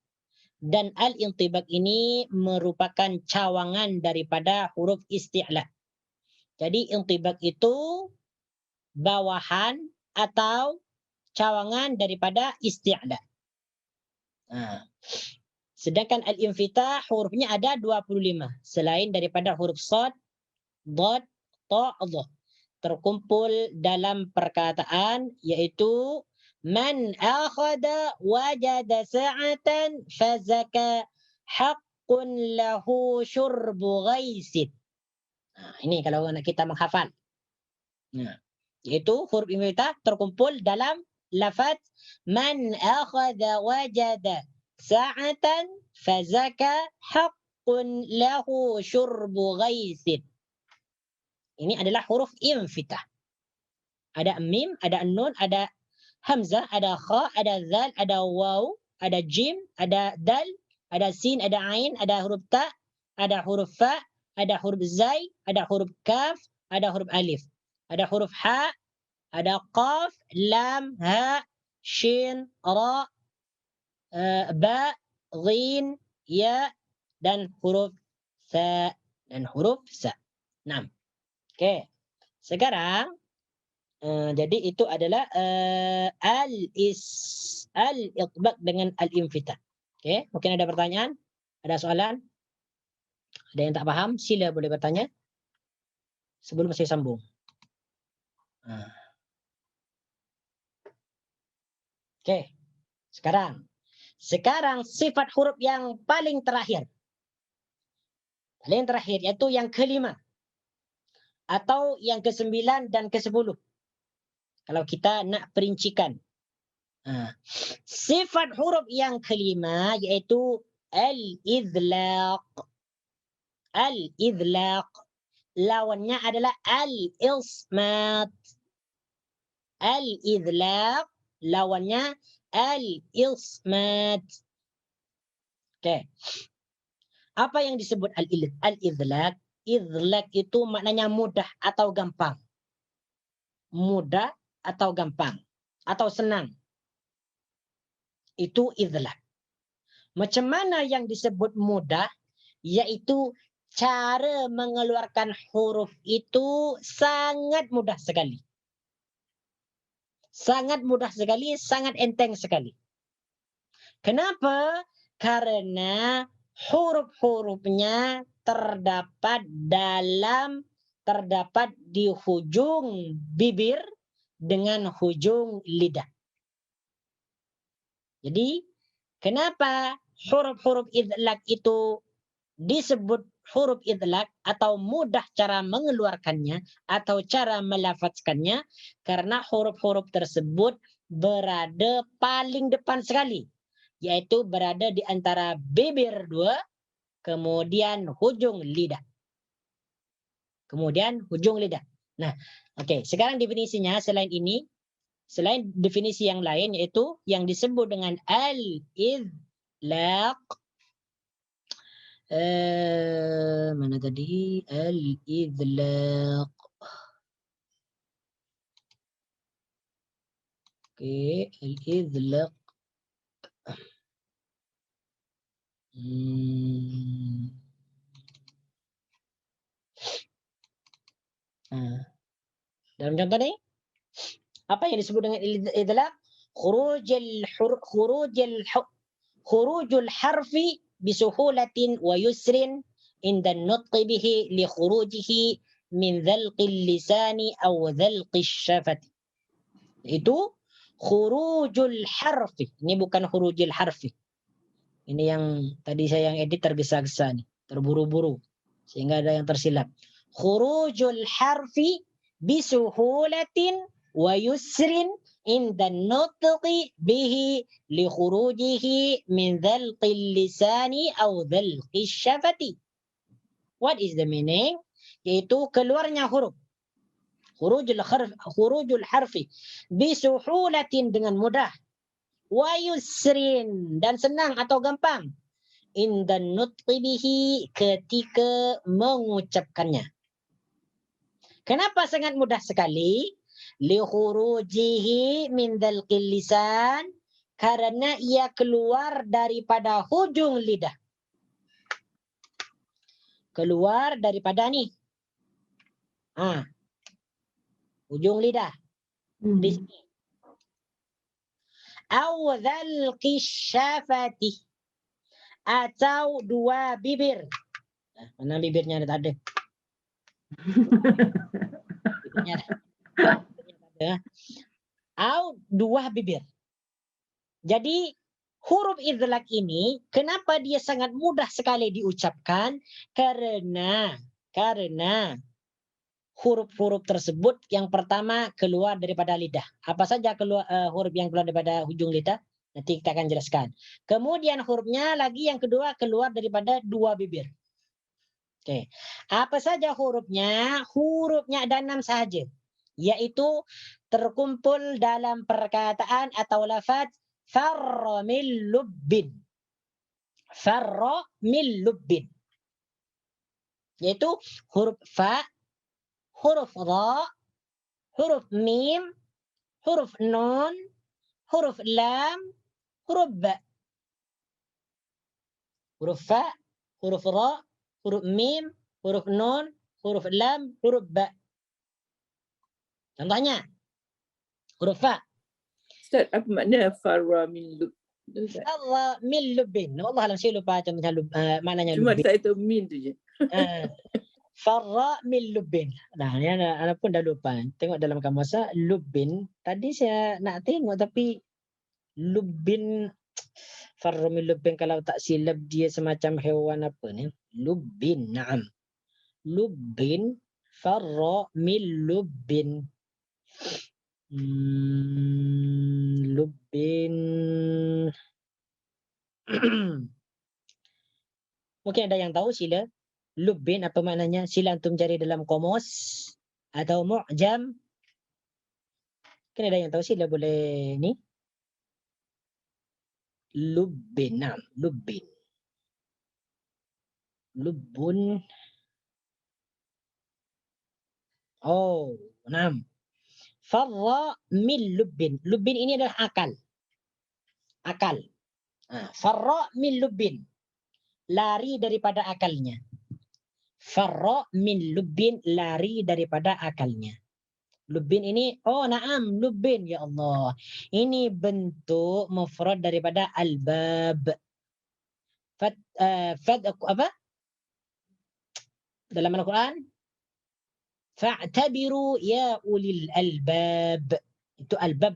Dan al-intibaq ini merupakan cawangan daripada huruf isti'la. Jadi intibaq itu bawahan atau cawangan daripada isti'la. Sedangkan al-infitah hurufnya ada 25. Selain daripada huruf shad, dhad, ta, dha. Terkumpul dalam perkataan yaitu man akhada wajada sa'atan fazaka haqqun lahu syurbu ghaisid. Ini kalau anak kita menghafal. Yaitu huruf infitah terkumpul dalam lafaz man akhada wajada sa'atan fazaka haqqun lahu syurbu ghaisid. Ini adalah huruf infitah. Ada mim, ada nun, ada hamzah, ada kha, ada zal, ada waw, ada jim, ada dal, ada sin, ada ain, ada huruf ta, ada huruf fa, ada huruf zai, ada huruf kaf, ada huruf alif, ada huruf ha, ada qaf, lam, ha, shin, ra, ba, ghin, ya, dan huruf sa. Nah, oke. Sekarang jadi itu adalah al-itbaq dengan al-infitah. Oke, mungkin ada pertanyaan? Ada soalan? Ada yang tak paham? Sila boleh bertanya sebelum saya sambung. Oke. Sekarang sifat huruf yang paling terakhir. Paling terakhir yaitu yang kelima atau yang ke-9 dan ke-10. Kalau kita nak perincikan. Sifat huruf yang kelima yaitu al-idlaq. Al-idlaq. Lawannya adalah al-ismat. Al-idlaq. Lawannya al-ismat. Oke. Apa yang disebut al-idlaq? Idlaq itu maknanya mudah atau gampang. Mudah atau gampang. Atau senang. Itu idlaq. Macam mana yang disebut mudah? Yaitu cara mengeluarkan huruf itu sangat mudah sekali. Sangat mudah sekali, sangat enteng sekali. Kenapa? Karena huruf-hurufnya terdapat dalam terdapat di hujung bibir dengan hujung lidah. Jadi, kenapa huruf-huruf idlaq itu disebut huruf idlaq atau mudah cara mengeluarkannya atau cara melafazkannya? Karena huruf-huruf tersebut berada paling depan sekali, yaitu berada di antara bibir dua, kemudian hujung lidah. Kemudian hujung lidah. Nah, oke. Sekarang definisinya selain ini, selain definisi yang lain yaitu yang disebut dengan al-idlaq. Mana tadi? Al-idlaq. Oke, al-idlaq. Dalam contoh ini, apa yang disebut dengan idlaq? Khurujul harfi bisuhulatin wa yusrin inda nutqi bihi li khurujihi min dhalqil lisani aw dhalqis syafati. Itu khurujul harfi. Ini bukan khurujul harfi. Ini yang tadi saya yang edit tergesa-gesa nih, terburu-buru sehingga ada yang tersilap. Khurujul harfi bisuhulatin wa yusrin inda nutqi bihi li khurujihi min dhalqil lisani aw dhalqis syafati. What is the meaning? Yaitu keluarnya huruf. Khurujul harfi bisuhulatin dengan mudah, wa yusrin dan senang atau gampang, inda nutqi bihi ketika mengucapkannya. Kenapa sangat mudah sekali? Li khurujihi min dhalqil lisan, karena ia keluar daripada hujung lidah. Keluar daripada nih. Hujung lidah. Di sini. Aw dhalqis syafati, atau dua bibir. Mana bibirnya ada? Bibirnya ada. Atau dua bibir. Jadi huruf idlaq ini kenapa dia sangat mudah sekali diucapkan? Karena huruf-huruf tersebut yang pertama keluar daripada lidah. Apa saja huruf yang keluar daripada hujung lidah? Nanti kita akan jelaskan. Kemudian hurufnya lagi yang kedua keluar daripada dua bibir. Oke. Apa saja hurufnya? Hurufnya ada 6 saja. Yaitu terkumpul dalam perkataan atau lafaz farra min lubbin. Farra min lubbin. Yaitu huruf fa, huruf dha, huruf mim, huruf nun, huruf lam, huruf ba. Huruf fa, huruf dha, huruf mim, huruf nun, huruf lam, huruf ba. Contohnya, huruf fa. Ustaz, apa makna farra min lub? Allah min lubbin. Allah alam, saya lupa contohnya maknanya Cuma lubbin. saya tahu min tu je. Farra min lubbin. Nah, ini anak pun dah lupa. Tengok dalam kamuasa lubbin. Tadi saya nak tengok tapi lubbin, farra min lubbin, kalau tak silap dia semacam hewan apa ni? Lubbin, na'am. Lubbin, farra min lubbin. Lubbin. Mungkin ada yang tahu, sila. Lubbin apa maknanya? Sila antum cari dalam kamus atau mu'jam. Mungkin ada yang tahu, sila boleh ni. Lubbin, nah, lubbin. Lubbun. Oh, nah. Farra min lubbin. Lubbin ini adalah akal. Akal. Farra min lubbin. Lari daripada akalnya. Farra min lubbin, lari daripada akalnya. Lubbin ini, oh na'am, lubbin, ya Allah. Ini bentuk mufrad daripada albab. Apa? Dalam Al-Quran? Fa'tabiru ya ulil albab. Itu albab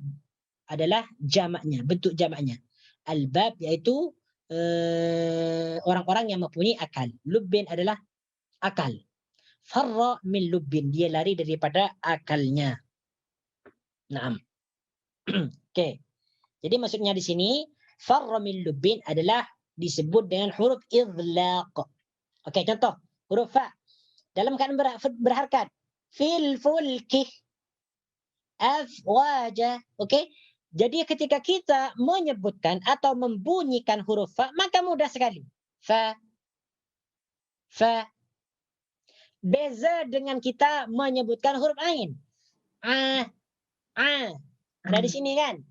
adalah jamaknya, bentuk jamaknya. Albab yaitu orang-orang yang mempunyai akal. Lubbin adalah akal. Farra min lubbin, dia lari daripada akalnya. Naam. Okey. Jadi maksudnya di sini farra min lubbin adalah disebut dengan huruf idlaq. Okey, contoh huruf fa dalam keadaan berharakat. Fil fulki afwaja. Okey. Jadi ketika kita menyebutkan atau membunyikan huruf fa, maka mudah sekali. Fa. Beza dengan kita menyebutkan huruf ain. Ada di sini kan?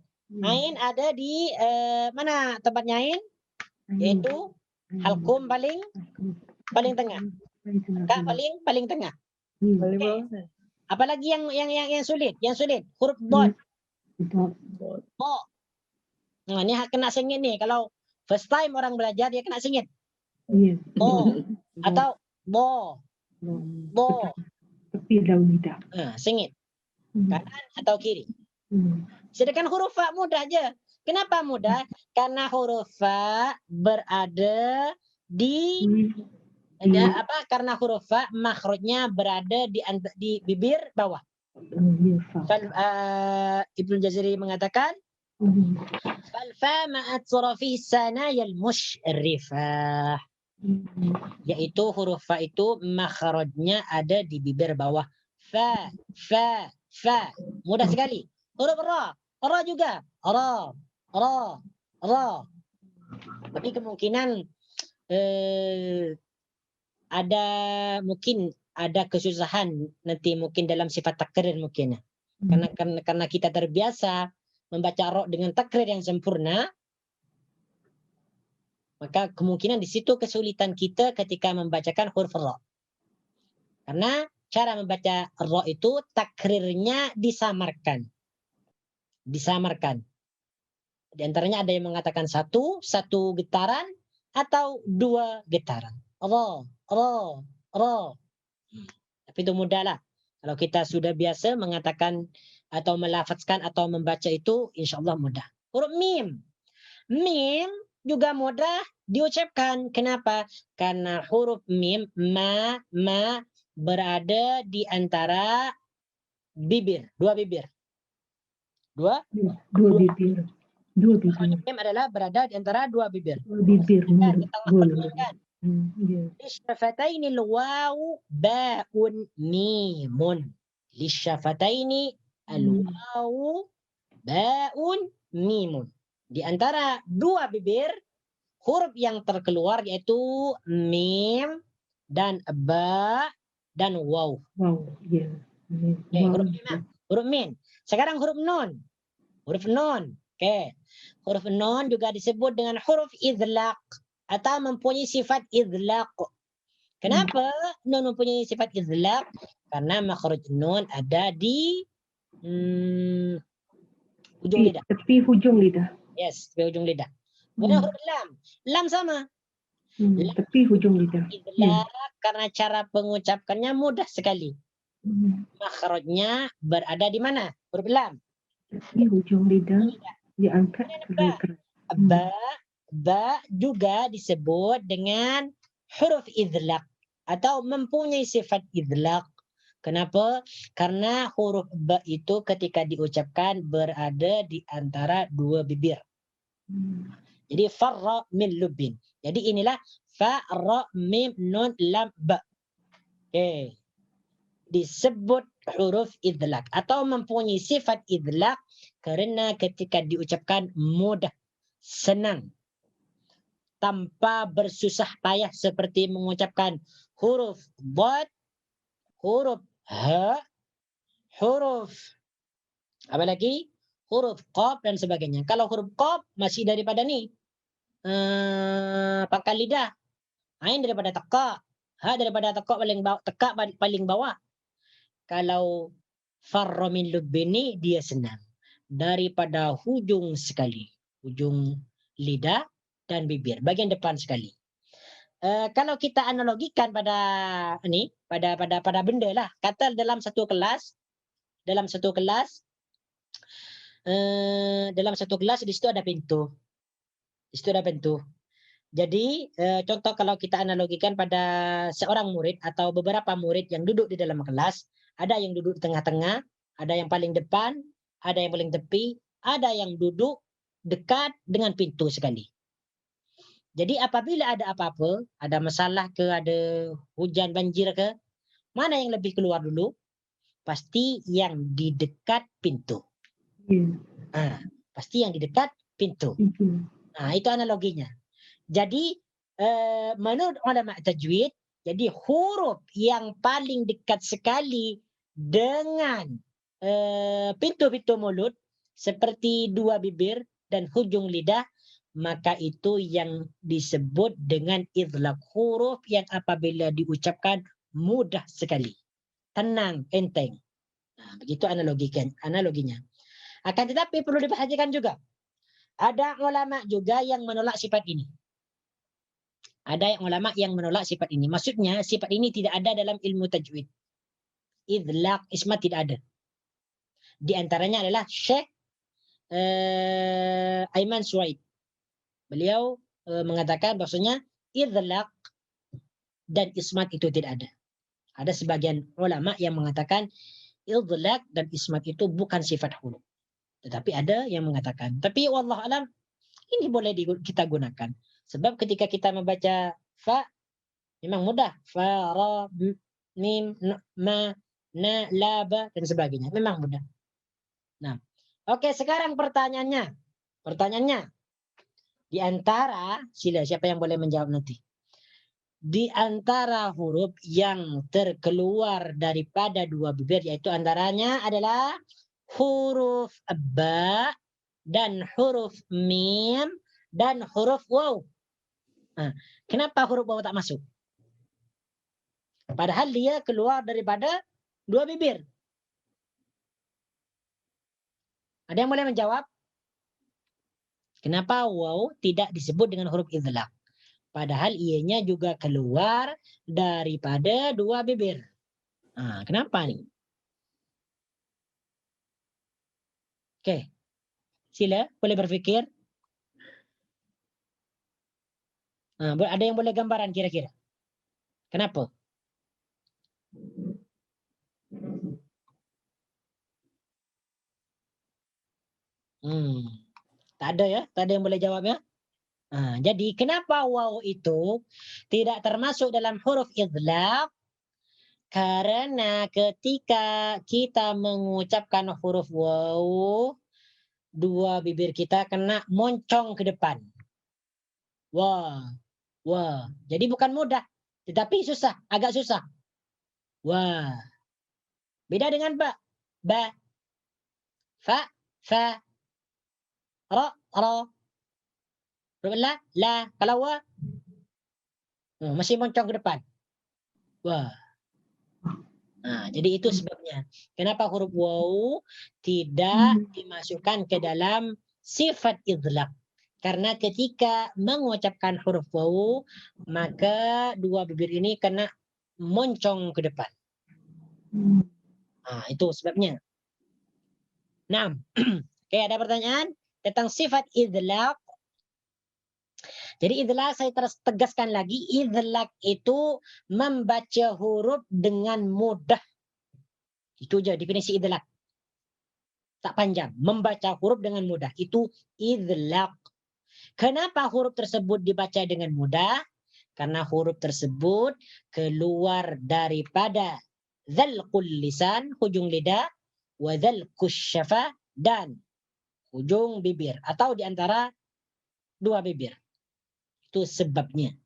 Ain ada di mana tempatnya ain? Yaitu halqum paling tengah. Ka paling tengah. Paling bawah. Apalagi yang sulit? Yang sulit huruf dot. Bo. Nah, ini kena sengit nih. Kalau first time orang belajar dia kena sengit. Bo atau bo. Tepi daun lidah. Sengit. Kanan atau kiri. Sedangkan huruf fa mudah aja. Kenapa mudah? Karena huruf fa berada di karena huruf fa makhrajnya berada di bibir bawah. Ibnu Jazari mengatakan fal fa ma'at surafi sanayal musyrifah, yaitu huruf fa itu makhrajnya ada di bibir bawah. Fa mudah sekali. Huruf ra juga ra. Tapi kemungkinan mungkin ada kesusahan nanti mungkin dalam sifat takrir mungkin. Karena kita terbiasa membaca ra dengan takrir yang sempurna, maka kemungkinan di situ kesulitan kita ketika membacakan huruf ra. Karena cara membaca ra itu takrirnya disamarkan. Di antaranya ada yang mengatakan satu getaran atau dua getaran. Ra. Tapi itu mudahlah. Kalau kita sudah biasa mengatakan atau melafazkan atau membaca itu, insyaallah mudah. Huruf mim. Mim juga mudah diucapkan. Kenapa? Karena huruf mim ma berada di antara bibir, dua bibir. Dua bibir. Mim adalah berada di antara dua bibir. Lissyafataini al-wawu ba'un mimun. Lissyafataini al-wawu ba'un mimun. Di antara dua bibir, huruf yang terkeluar yaitu mim dan ba dan waw. Huruf mim. Sekarang huruf nun. Huruf nun juga disebut dengan huruf idlaq atau mempunyai sifat idlaq. Kenapa nun mempunyai sifat idlaq? Karena makhraj nun ada di ujung lidah. Tepi hujung lidah. Yes, tepi ujung lidah. Kemudian huruf lam. Lam sama. Tepi hujung lidah. Idlaq karena cara pengucapkannya mudah sekali. Makhrajnya berada di mana? Huruf lam. Tepi hujung lidah diangkat ke keras. Ba juga disebut dengan huruf idlaq atau mempunyai sifat idlaq. Kenapa? Karena huruf ba itu ketika diucapkan berada di antara dua bibir. Jadi farra min lubbin. Jadi inilah fa ra mim nun lam ba. Disebut huruf idlaq atau mempunyai sifat idlaq karena ketika diucapkan mudah, senang, tanpa bersusah payah seperti mengucapkan huruf dad, huruf ha, huruf apa lagi? Huruf qaf dan sebagainya. Kalau huruf qaf masih daripada ni pangkal lidah. Ain daripada tekak, ha daripada tekak paling bawah. Kalau farra min lubbin ni dia senang. Daripada hujung sekali. Hujung lidah dan bibir. Bagian depan sekali. kalau kita analogikan pada ini, pada benda lah. Kata dalam satu kelas, dalam satu kelas di situ ada pintu. Di situ ada pintu. Jadi contoh kalau kita analogikan pada seorang murid atau beberapa murid yang duduk di dalam kelas, ada yang duduk di tengah-tengah, ada yang paling depan, ada yang paling tepi, ada yang duduk dekat dengan pintu sekali. Jadi apabila ada apa-apa, ada masalah ke, ada hujan banjir ke, mana yang lebih keluar dulu? Pasti yang di dekat pintu. Ya. Pasti yang di dekat pintu. Itu. Itu analoginya. Jadi menurut ulama tajwid, jadi huruf yang paling dekat sekali dengan pintu-pintu mulut seperti dua bibir dan hujung lidah, maka itu yang disebut dengan idlaq, huruf yang apabila diucapkan mudah sekali, tenang, enteng. Begitu analoginya. Akan tetapi perlu diperhatikan juga, ada ulama juga yang menolak sifat ini. Ada ulama yang menolak sifat ini. Maksudnya sifat ini tidak ada dalam ilmu tajwid. Idlaq, ismat tidak ada. Di antaranya adalah Syekh Aiman Suwaid. Beliau mengatakan bahwasanya idlaq dan ismat itu tidak ada. Ada sebagian ulama yang mengatakan idlaq dan ismat itu bukan sifat huruf. Tetapi ada yang mengatakan. Tapi wallahu alam ini boleh kita gunakan. Sebab ketika kita membaca fa memang mudah. Fa, ra, mim, ma, na, la, ba dan sebagainya. Memang mudah. Nah, oke, sekarang pertanyaannya. Di antara, siapa yang boleh menjawab nanti? Di antara huruf yang terkeluar daripada dua bibir, yaitu antaranya adalah huruf ba dan huruf mim dan huruf waw. Kenapa huruf waw tak masuk? Padahal dia keluar daripada dua bibir. Ada yang boleh menjawab? Kenapa waw tidak disebut dengan huruf idlaq? Padahal ianya juga keluar daripada dua bibir. Kenapa nih? Oke. Sila, boleh berpikir. Ada yang boleh gambaran kira-kira? Kenapa? Tak ada ya? Tak ada yang boleh jawab ya? Jadi kenapa waw itu tidak termasuk dalam huruf idlaq? Karena ketika kita mengucapkan huruf waw, dua bibir kita kena moncong ke depan. Wah. Jadi bukan mudah, tetapi susah, agak susah. Wah. Beda dengan ba. Ba. Fa. Ra. La. Kalau wa, masih moncong ke depan. Wah. Jadi itu sebabnya. Kenapa huruf waw tidak dimasukkan ke dalam sifat idlaq? Karena ketika mengucapkan huruf waw, maka dua bibir ini kena moncong ke depan. Itu sebabnya. Nah, oke, ada pertanyaan tentang sifat idlaq. Jadi idlaq saya tegaskan lagi, idlaq itu membaca huruf dengan mudah. Itu aja definisi idlaq. Tak panjang, membaca huruf dengan mudah. Itu idlaq. Kenapa huruf tersebut dibaca dengan mudah? Karena huruf tersebut keluar daripada dzalqul lisan, hujung lidah, wa dzalqus syafa dan hujung bibir atau di antara dua bibir. Itu sebabnya.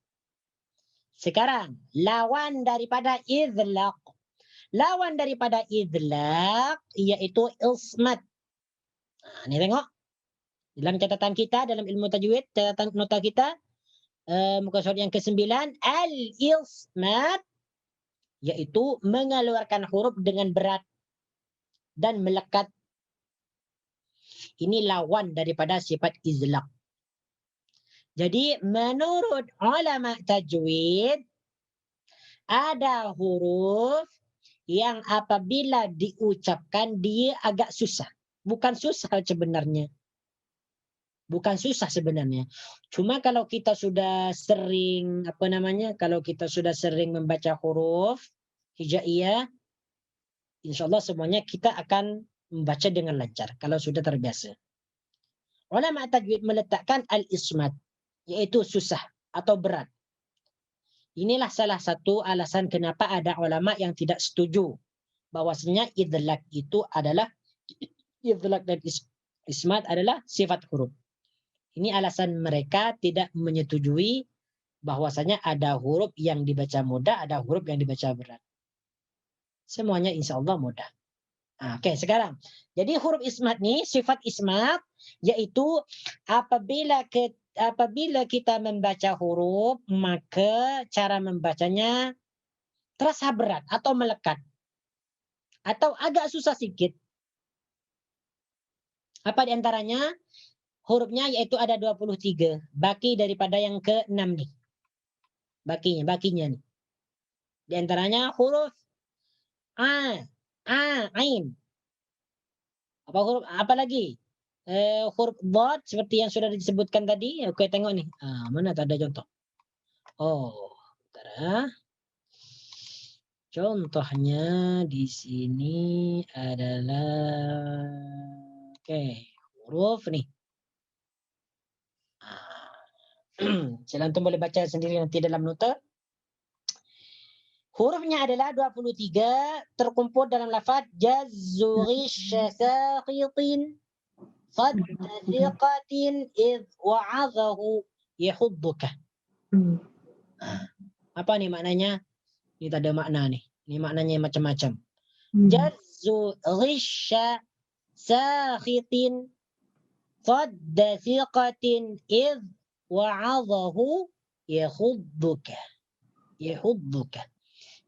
Sekarang lawan daripada idlaq. Lawan daripada idlaq yaitu ismat. Ini tengok. Dalam catatan kita, dalam ilmu tajwid, catatan nota kita, muka surat yang ke-9, al-ismat yaitu mengeluarkan huruf dengan berat dan melekat. Ini lawan daripada sifat idlaq. Jadi menurut ulama tajwid ada huruf yang apabila diucapkan dia agak susah. Bukan susah sebenarnya. Bukan susah sebenarnya. Cuma kalau kita sudah sering kalau kita sudah sering membaca huruf hijaiyah, insya Allah semuanya kita akan membaca dengan lancar kalau sudah terbiasa. Ulama tajwid meletakkan al-ismat, yaitu susah atau berat. Inilah salah satu alasan kenapa ada ulama yang tidak setuju bahwasanya idlaq itu adalah idlaq dan ismat adalah sifat huruf. Ini alasan mereka tidak menyetujui bahwasanya ada huruf yang dibaca mudah, ada huruf yang dibaca berat. Semuanya insya Allah mudah. Oke, sekarang. Jadi huruf ismat nih, sifat ismat, yaitu apabila kita membaca huruf, maka cara membacanya terasa berat atau melekat. Atau agak susah sedikit. Apa diantaranya? Hurufnya yaitu ada 23. Baki daripada yang ke-6 nih. Bakinya nih. Di antaranya huruf ain. Apa lagi? Huruf dhad seperti yang sudah disebutkan tadi. Oke, tengok nih. Mana tak ada contoh? Oh, bentar. Contohnya di sini adalah huruf nih. Antum boleh baca sendiri nanti dalam nota. Hurufnya adalah 23 terkumpul dalam lafaz jazurish sakhitin saddiqatin id wa'adhahu yahudduka. Apa nih maknanya? Ini tak ada makna nih. Ini maknanya macam-macam. Jazurish sakhitin saddiqatin id wa'adhahu yahudduka.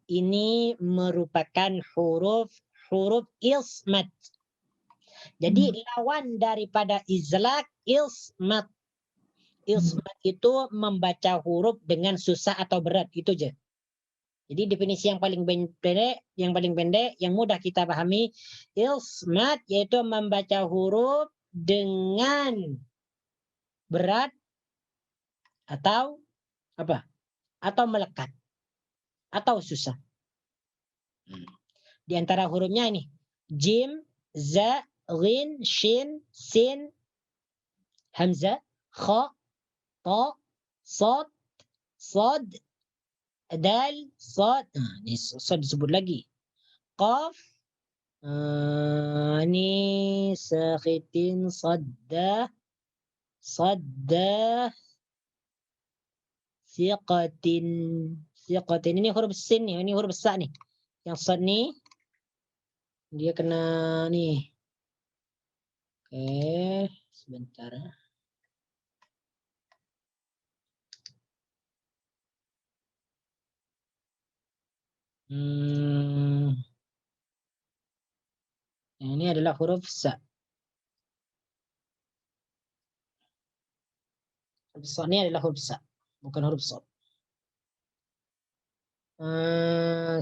Ini merupakan huruf ismat. Jadi lawan daripada izlaq ismat. Ismat itu membaca huruf dengan susah atau berat, itu aja. Jadi definisi yang paling pendek, yang mudah kita pahami, ismat yaitu membaca huruf dengan berat atau apa? Atau melekat. Atau susah. Di antara hurufnya ini. Jim, za, ghin, shin, sin, hamzah, kha, ta, sad, sad, dal, sad. Ini sad disebut lagi. Qaf, ini sakhitin, sadda, siqatin. Siqatin ini huruf sin nih, ini huruf besar nih. Yang sad nih dia kena nih. Oke, sebentar. Ini adalah huruf sa. Huruf sa ini adalah huruf sa, bukan huruf sad.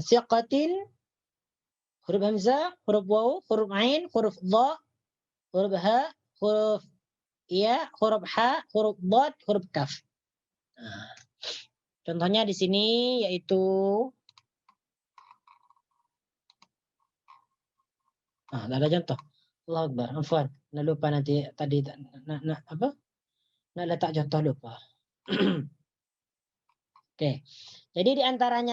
Siqatin, huruf hamzah, huruf waw, huruf ain, huruf dha, huruf ha, huruf ya, huruf ha, huruf dad, huruf kaf. Contohnya di sini yaitu tak ada contoh. Allahu Akbar. Afwan. Nak lupa nanti tadi nak letak contoh lupa. Oke. Jadi di antara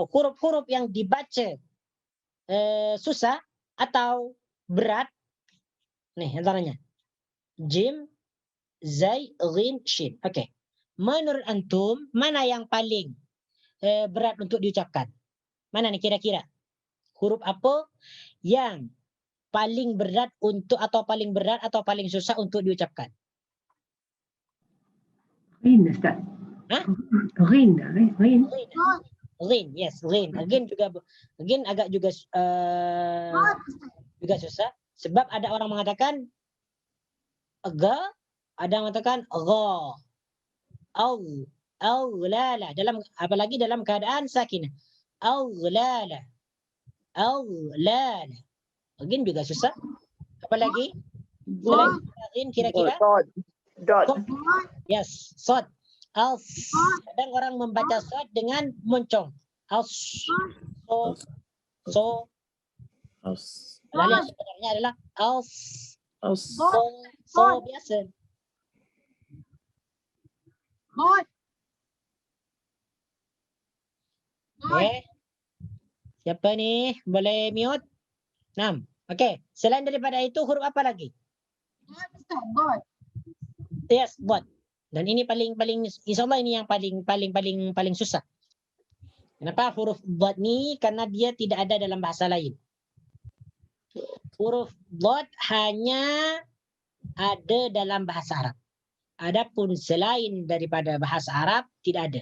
huruf-huruf yang dibaca susah atau berat. Nih antaranya. Jim, zai, ghin, shin. Oke. Menurut antum mana yang paling berat untuk diucapkan? Mana nih kira-kira? Huruf apa yang paling berat atau paling susah untuk diucapkan? Ghin, Ustaz. Hah? Ghin. Ghin, yes, ghin. Ghin agak juga susah sebab ada orang mengatakan Ada yang mengatakan gha. Aghlala. Apalagi dalam keadaan sakinah. Aghlala. Aghlala. Again juga susah. Apalagi? Selain agin kira-kira? Dot. Yes, sod. Kadang orang membaca sod dengan moncong. So. Lalu yang sebenarnya adalah so biasa. Okay. Siapa ni? Boleh mute? 6. Okey. Selain daripada itu, huruf apa lagi? Yes, bot. Dan ini paling insyaallah ini yang paling susah. Kenapa huruf bot ni? Karena dia tidak ada dalam bahasa lain. Huruf bot hanya ada dalam bahasa Arab. Adapun selain daripada bahasa Arab tidak ada.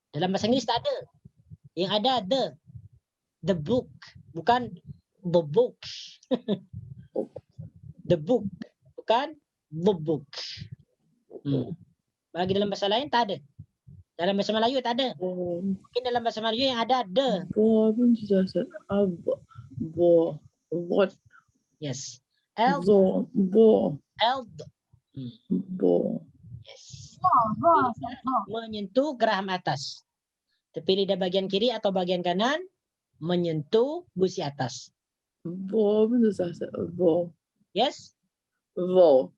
Dalam bahasa Inggeris tak ada. Yang ada the book, bukan the book. The book, bukan the book. Bagi dalam bahasa lain tak ada. Dalam bahasa Melayu tak ada. Mungkin dalam bahasa Melayu yang ada the. Pun sudah what? Yes. Eld. Yes. Menyentuh geraham atas. Tepi lidah bagian kiri atau bagian kanan menyentuh gusi atas. Pun sudah Yes. Vo.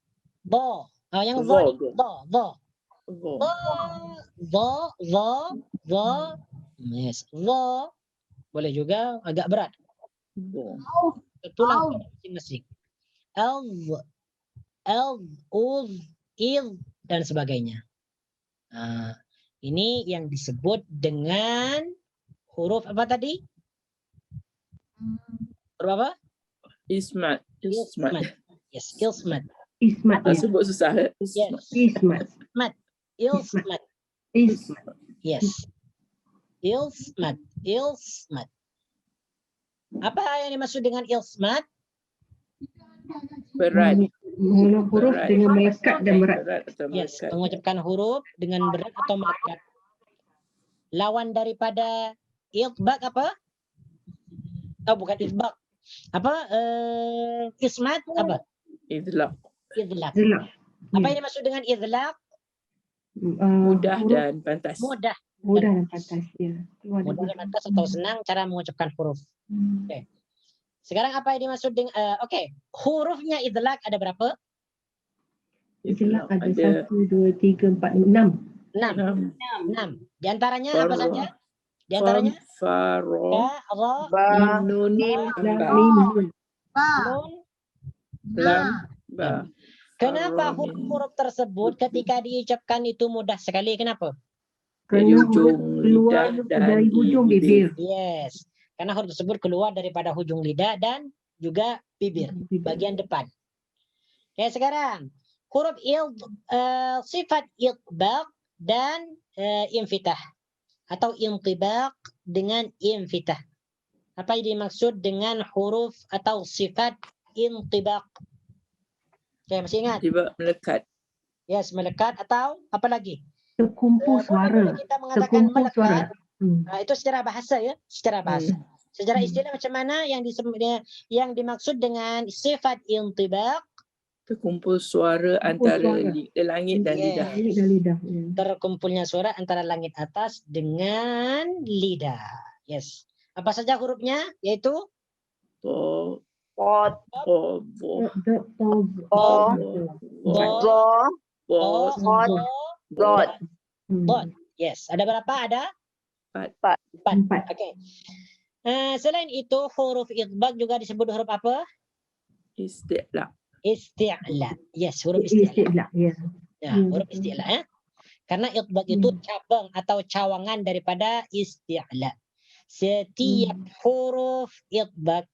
Yang Vo. Yes. Vo. Boleh juga agak berat. Tulang masing-masing. Dan sebagainya. Ini yang disebut dengan huruf apa tadi? Huruf apa? Ismat. Yes, ilsmat. Ismat. Tak sebut susah. Yes. Ismat. Ilsmat. Ismat. Yes. Ilsmat. Apa yang dimaksud dengan ilsmat? Berat. Mengulang huruf Berat. dengan melekat dan berat. Yes, mengucapkan huruf dengan berat atau melekat. Lawan daripada iltbaq apa? Oh, bukan iltbaq. Apa? Ismat apa? Idlaq. Idlaq. Jelak. Apa yang dimaksud dengan idlaq? Mudah Huruf dan pantas. Mudah dan pantas. Ya. dan pantas atau senang cara mengucapkan huruf. Sekarang apa yang dimaksud dengan hurufnya idlaq ada berapa? Jelak ada 1, 2, 3, 4, 5, 6. 6. Di antaranya apa saja? Di antaranya Faro. ya, ra, Nun. Nun. nun. Lam. Ba. Kenapa Faro, huruf-huruf tersebut ketika diucapkan itu mudah sekali? Kenapa? Dari Kerana ujung keluar lidah dan dari hujung bibir. Yes. Karena huruf tersebut keluar daripada hujung lidah dan juga bibir, bagian depan. Oke, sekarang huruf sifat itbaq dan infitah atau intibaq dengan infitah. Apa yang dimaksud dengan huruf atau sifat intibaq? Oke, masih ingat? tiba melekat. Yes, melekat atau apa lagi? Terkumpul suara. Kita mengatakan Terkumpul melekat. suara. Itu secara bahasa ya, secara bahasa. Secara istilah macam mana yang dimaksud dengan sifat intibaq? Terkumpul suara antara langit dan lidah. Langit dan lidah. Ya. Terkumpulnya suara antara langit atas dengan lidah. Yes. Apa saja hurufnya? Yaitu Po. Pot, Po. Bo. bo, Bo. dot, Dot. Yes. Ada berapa? Ada? 4. 4. Okey. Selain itu huruf itbaq juga disebut huruf apa? Isti'la. Isti'la. Yes, huruf isti'la. Istilah. Ya. Ya, huruf isti'la ya. Karena itbaq itu cabang atau cawangan daripada isti'la. Setiap huruf itbaq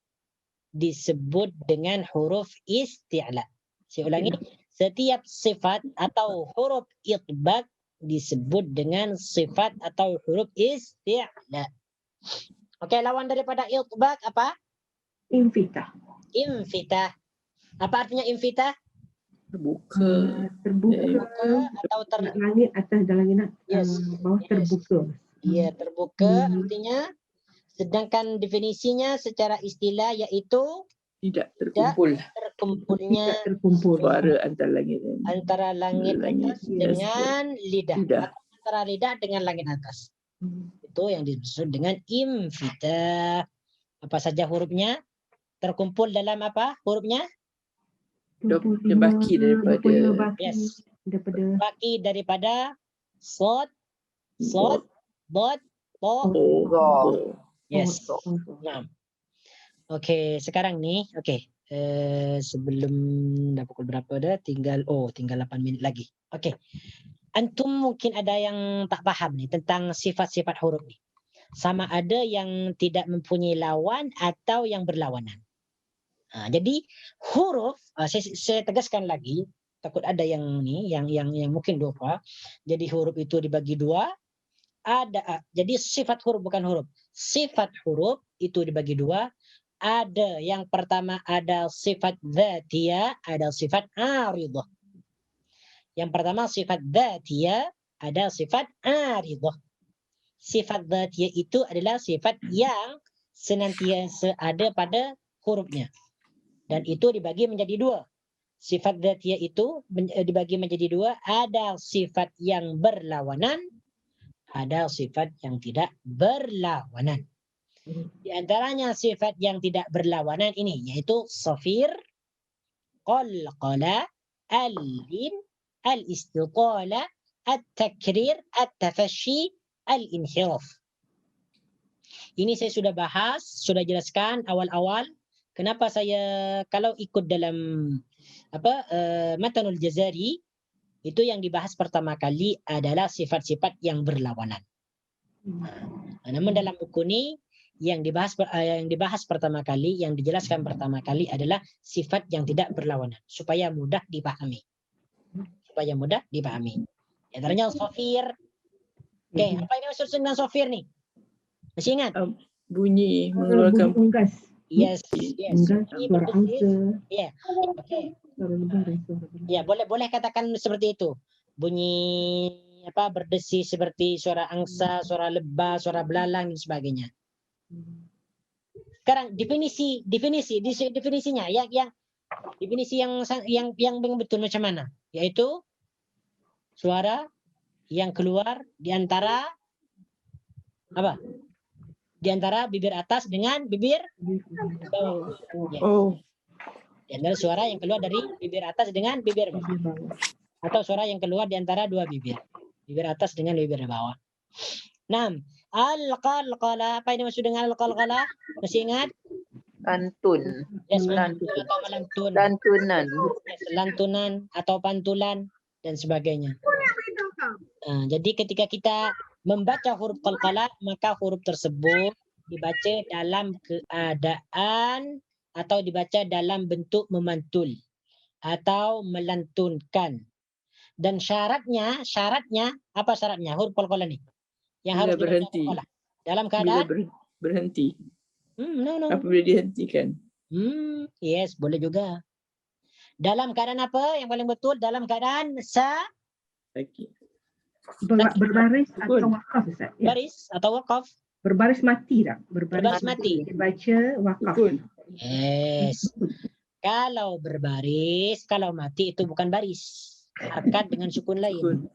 disebut dengan huruf isti'la. Saya ulangi, setiap sifat atau huruf itbaq disebut dengan sifat atau huruf isti'la. Okey, lawan daripada itbaq apa? Infitah. Infitah. Apa artinya infitah? Terbuka. Terbuka. Atau Langit atas dan langit Yes. bawah Yes. terbuka. Ya, terbuka Hmm. artinya, sedangkan definisinya secara istilah iaitu Tidak terkumpul terkumpulnya Tidak terkumpul. suara antara langit dan antara langit atas Langit dengan lidah. lidah. Atau antara lidah dengan langit atas. Hmm. Itu yang disebut dengan infitah. Apa saja hurufnya? Terkumpul dalam apa hurufnya? Dia baki daripada 25 baki Yes. daripada Baki daripada sod, dot, to. Oh. Yes. Nah. Okey, sekarang ni, sebelum dah pukul berapa dah? Tinggal 8 minit lagi. Okey. Antum mungkin ada yang tak faham ni tentang sifat-sifat huruf ni. Sama ada yang tidak mempunyai lawan atau yang berlawanan. Jadi huruf, saya tegaskan lagi, takut ada yang ni yang mungkin lupa. Jadi huruf itu dibagi dua. Jadi sifat huruf bukan huruf. Sifat huruf itu dibagi dua. Ada yang pertama ada sifat dzatiyah, ada sifat aridhah. Yang pertama sifat dzatiyah, ada sifat aridhah. Sifat dzatiyah itu adalah sifat yang senantiasa ada pada hurufnya. Dan itu dibagi menjadi dua. Sifat dzatiyah itu dibagi menjadi dua. Ada sifat yang berlawanan, ada sifat yang tidak berlawanan. Di antaranya sifat yang tidak berlawanan ini yaitu safir, qalqala, al-lin, al-istitala, at-takrir, at-tafashi, al-inhiraf. Ini saya sudah bahas, sudah jelaskan awal-awal. Kenapa saya kalau ikut dalam Matanul Jazari, itu yang dibahas pertama kali adalah sifat-sifat yang berlawanan. Namun dalam buku ini yang dibahas pertama kali, yang dijelaskan pertama kali adalah sifat yang tidak berlawanan supaya mudah dipahami. Antaranya safir. Okey, apa ini maksud dengan safir ni? Masih ingat? Bunyi mengeluarkan unggas. Yes. Unggas, Ini suara berdesir. angsa. Ya. Okey. Suara lebar dan suara lebar. Ya, boleh katakan seperti itu. Bunyi berdesir seperti suara angsa, suara lebah, suara belalang dan sebagainya. Sekarang definisinya yang definisi yang betul macam mana? Yaitu suara yang keluar di antara Di antara bibir atas dengan bibir bawah. Ya. Di antara suara yang keluar dari bibir atas dengan bibir bawah. Atau suara yang keluar di antara dua bibir. Bibir atas dengan bibir bawah. 6. Al-qalqala. Apa ini maksud dengan al-qalqala? Masih ingat? Lantun. Yes, lantun atau melantun. Lantunan. Yes, lantunan atau pantulan dan sebagainya. Jadi ketika kita membaca huruf qalqalah, maka huruf tersebut dibaca dalam keadaan atau dibaca dalam bentuk memantul atau melantunkan. Dan syaratnya apa syaratnya huruf qalqalah ni? Yang harus berhenti. Dalam keadaan berhenti. No. Apabila dihentikan. Yes, boleh juga. Dalam keadaan apa yang paling betul? Dalam keadaan berbaris atau wakaf, Ustaz. Ya. Baris atau wakaf. Berbaris mati tak? Berbaris mati. Dibaca wakaf. Yes. Kalau berbaris, kalau mati itu bukan baris. Harkat dengan sukun lain.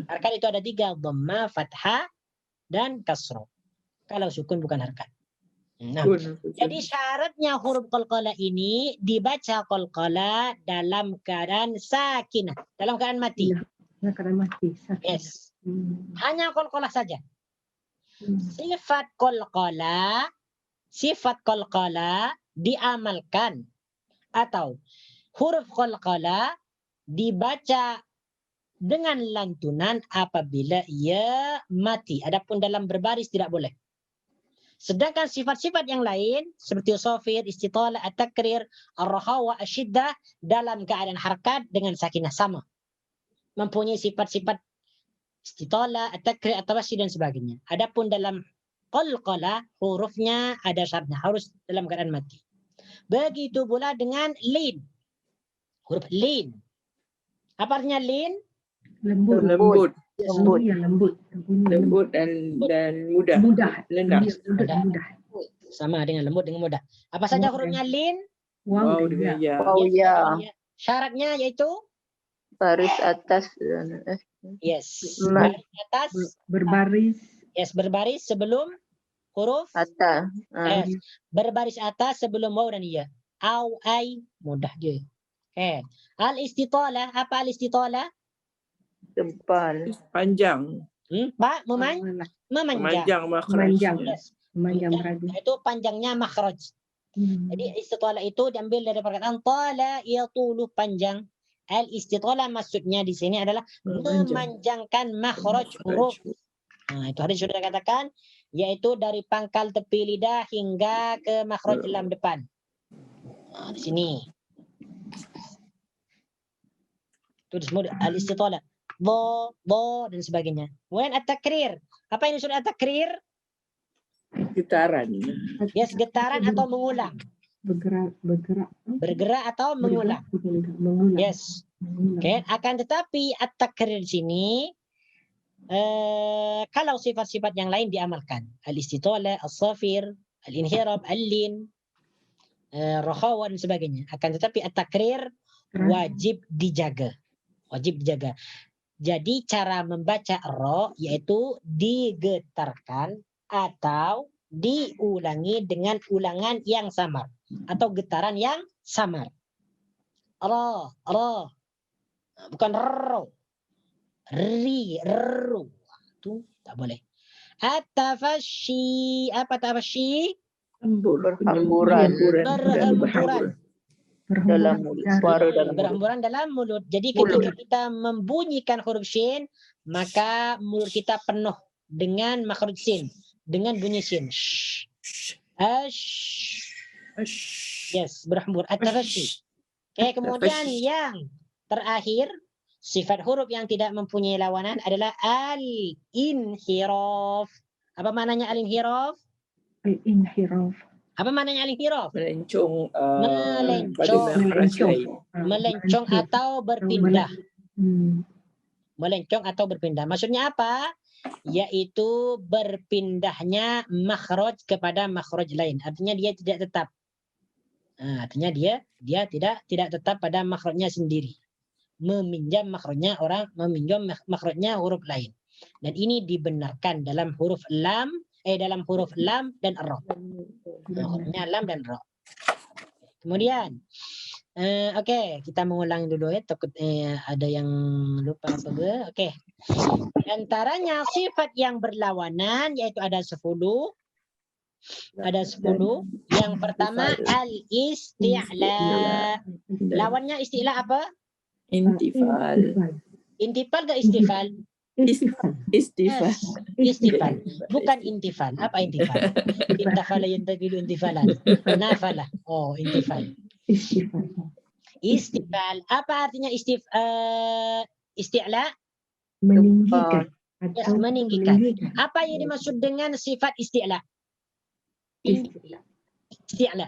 Harkat itu ada 3, dhamma, fathah, dan kasroh. Kalau sukun bukan harkat. Nah, jadi syaratnya huruf qalqalah ini dibaca qalqalah dalam keadaan sakinah, dalam keadaan mati. Dalam keadaan mati. Sakinah. Yes. Hanya qalqalah saja. Sifat qalqalah diamalkan atau huruf qalqalah dibaca dengan lantunan apabila ia mati. Adapun dalam berbaris tidak boleh. Sedangkan sifat-sifat yang lain seperti safir, istitalah, at-takrir, ar-rahawa, asyiddah dalam keadaan harkat dengan sakinah sama. Mempunyai sifat-sifat istitalah, at-takrir, at-tawashi dan sebagainya. Adapun dalam qalqalah hurufnya ada syaratnya, harus dalam keadaan mati. Begitu pula dengan lin. Huruf lin. Apa artinya lin? Lembut. Lembut. Lembut. Ya, lembut. Bunyi Lembut dan mudah. Mudah. Lunak. Ya, mudah. Sama dengan lembut dengan mudah. Apa saja hurufnya lin? Wow, Wow dan dengan ya. ya. Oh Yes, ya. ya. Syaratnya yaitu Baris atas. yes. Ma- Baris atas. Berbaris. Yes, berbaris sebelum huruf. Atas. Yes. Berbaris atas sebelum waw dan ya. Au, ai, mudah je. Okay. Al-istitalah, apa al-istitalah? Tebal. Panjang. Pak, memanjang. Memanjang makhraj. Memanjang. Yes. Memanjang beradu. Itu panjangnya makhraj. Jadi istitalah itu diambil dari perkataan tala yatulu panjang. Al-istitalah maksudnya di sini adalah memanjangkan makhraj huruf. Nah, itu hadis sudah katakan, yaitu dari pangkal tepi lidah hingga ke makhraj lam depan. Nah, di sini. Itu disebut al-istitalah. Do, dan sebagainya. Kemudian at-takrir. Apa ini sudah at-takrir? Getaran. Yes, getaran atau mengulang. Bergerak atau mengulang. Mengulang. Yes. Okay. Akan tetapi at-takrir di sini kalau sifat-sifat yang lain diamalkan. Al-istitalah, as-safir, al-inhirab, al-lin, rakhawa dan sebagainya. Akan tetapi at-takrir wajib dijaga. Wajib dijaga. Jadi cara membaca ra yaitu digetarkan atau diulangi dengan ulangan yang samar atau getaran yang samar. Ra, bukan ro. Ri, ru. Itu tak boleh. At-tafasyi, apa tafasyi? Berhamburan. Dalam mulut. Suara dalam mulut. Berhamburan dalam mulut. Jadi Mulut. ketika kita membunyikan huruf shin, maka mulut kita penuh dengan makhraj sin, dengan bunyi sin. Yes, berhambur. At-tafasyi. Oke, kemudian yang terakhir, sifat huruf yang tidak mempunyai lawanan adalah al-inhiraf. Apa maknanya al-inhiraf? Al-inhiraf. Apa maknanya al-inhiraf? Melencong. Melencong atau berpindah. Melencong atau berpindah. Maksudnya apa? Yaitu berpindahnya makhraj kepada makhraj lain. Artinya dia tidak tetap. Artinya dia tidak tetap pada makhrajnya sendiri. Meminjam makhrajnya makhrajnya huruf lain. Dan ini dibenarkan dalam huruf lam dan ra. Hurufnya lam dan ra. Kemudian okey, kita mengulang dulu ya, takut ada yang lupa apa ke. Okey. Antaranya sifat yang berlawanan yaitu ada 10. Ada 10. Yang pertama al-isti'la. Lawannya isti'la apa? Intifal. Intifal ke istifal? Istifal. Istifal. Bukan intifal. Apa intifal? Intafala yantaqilu intifalan. Nafala. Oh, intifal. Istifal. Apa artinya isti'la? Meninggikan. Yes, meninggikan. Apa yang dimaksud dengan sifat isti'la? Isti'la.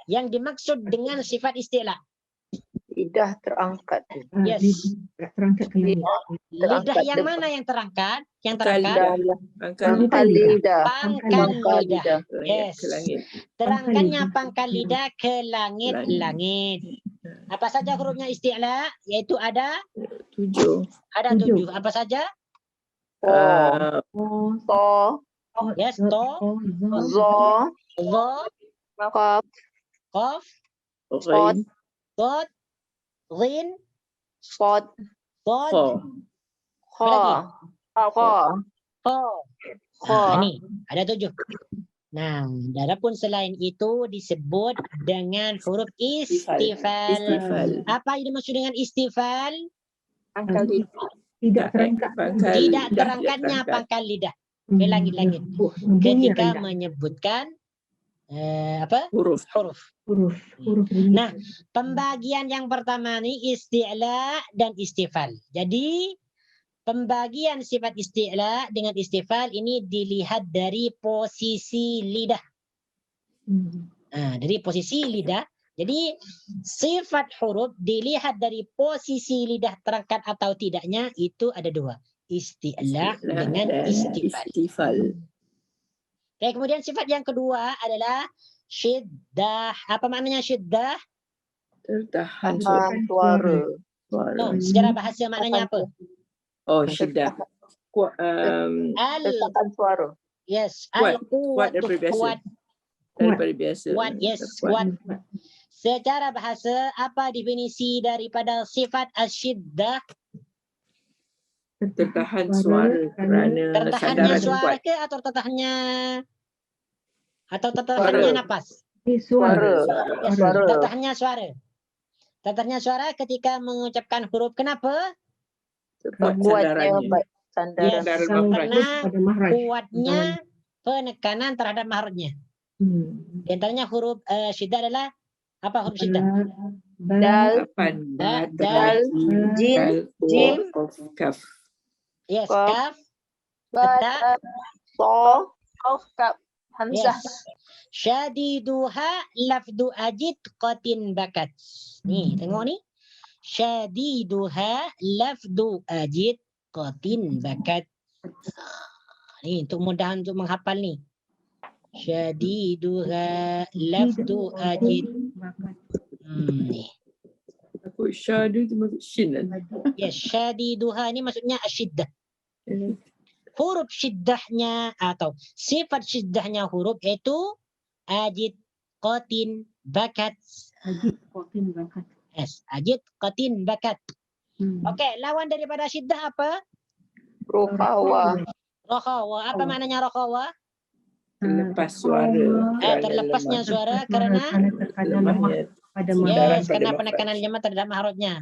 Yang dimaksud dengan sifat isti'la. Lidah terangkat. Yes. Terangkat ke langit. Lidah yang mana yang terangkat? Yang terangkat? Pangkal lidah. Pangkal lidah. Yes. Ke langit. Terangkannya pangkal lidah ke langit-langit. Apa saja hurufnya isti'la? Yaitu ada 7. Ada 7. Apa saja? To. Yes, to, Zo. zo, Kaf. qaf, Ghain. dot, ghin, Sod. dod, Kha. Kha. kha. Kha. Ini ada 7. Nah, adapun selain itu disebut dengan huruf istifal. Istifal. Apa yang dimaksud dengan istifal? Pangkal lidah. Tidak terangkat. Tidak terangkatnya pangkal lidah ke langit-langit ketika menyebutkan Huruf. huruf. bunyi. Nah, pembagian yang pertama ini isti'la dan istifal. Jadi pembagian sifat isti'la dengan istifal ini dilihat dari posisi lidah. Dari posisi lidah Jadi sifat huruf dilihat dari posisi lidah terangkat atau tidaknya itu ada dua. Isti'la dengan istifal. Istifal. Oke, kemudian sifat yang kedua adalah syiddah. Apa maknanya syiddah? Tertahan Tahan suara. suara. Oh, secara bahasa maknanya apa? Oh, syiddah. Kuat, Tertahan suara. Yes, Kuat al-quwwat daripada biasa. kuat. Daripada biasa. Kuat, yes, kuat. Secara bahasa, apa definisi daripada sifat asyiddah? Tertahan suara kerana Tertahannya sandaran suara kuat. ke atau tertahannya Suara. napas? Suara. Yes, Suara. tertahannya suara. Tertahannya suara ketika mengucapkan huruf. Kenapa? Tepat Kuatnya sandarannya. sandaran. Yes, Sandaran makhraj. karena pada mahraj. kuatnya penekanan terhadap mahrajnya. Di antaranya huruf syiddah adalah apa huruf syiddah? Dal. Lapan. Ba, Dal, ta, jim, jim, dal, jim, wa, qaf, kaf. Yes, Qaf. kaf. Ba, Ta. ta, so, qaf, kaf, hamzah. Yes. Syadiduha lafdu ajid qatin bakat. Nih, tengok ni. Syadiduha lafdu ajid qatin bakat. Ni untuk mudah untuk menghafal ni. Syadiduha lafdu ajid. Ni. Aku syadu tu maksud shin kan? Yes, syadiduha ni maksudnya asyiddah. Huruf syiddahnya atau sifat syiddahnya huruf itu ajid, qatin, bakat. Ajid qatin bakat. Yes, ajid, qatin, bakat. Okey, lawan daripada syiddah apa? Ruhawa. Rakhawa. Apa maknanya rakhawa? Terlepas suara. Terlepasnya suara kerana kerana lemahnya. pada Sandaran yes, pada kerana makhraj. penekanan lemah terhadap mahrajnya.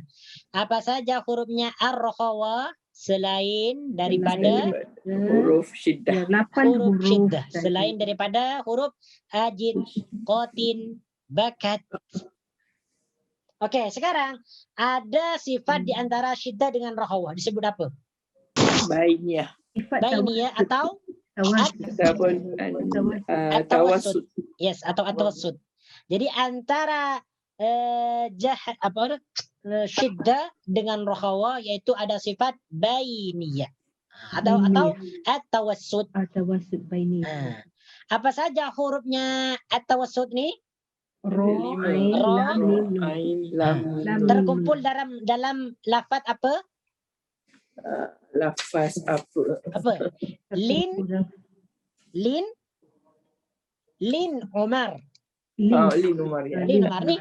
Apa saja hurufnya ar-rakhawa selain daripada huruf syiddah. 8 huruf huruf syiddah, tadi. selain daripada huruf ajid, qatin, bakat. Okey, sekarang ada sifat di antara syiddah dengan rakhawa disebut apa? Bainiyah. Sifat Bainiyah atau tawassut. Ataupun tawassut. yes, atau at-tawassut. Jadi antara syiddah dengan rakhawa yaitu ada sifat bainiyah atau at-tawassut. Tawassut bainiyah. Apa saja hurufnya at-tawassut ni? Ra, Lima. ain, Ra, lam, mim, nun. Ain, lam, Lam. nun. Terkumpul dalam lafaz apa? Lafaz apa? Apa? Lin Umar. Lin Umar ya. Lin Umar ni.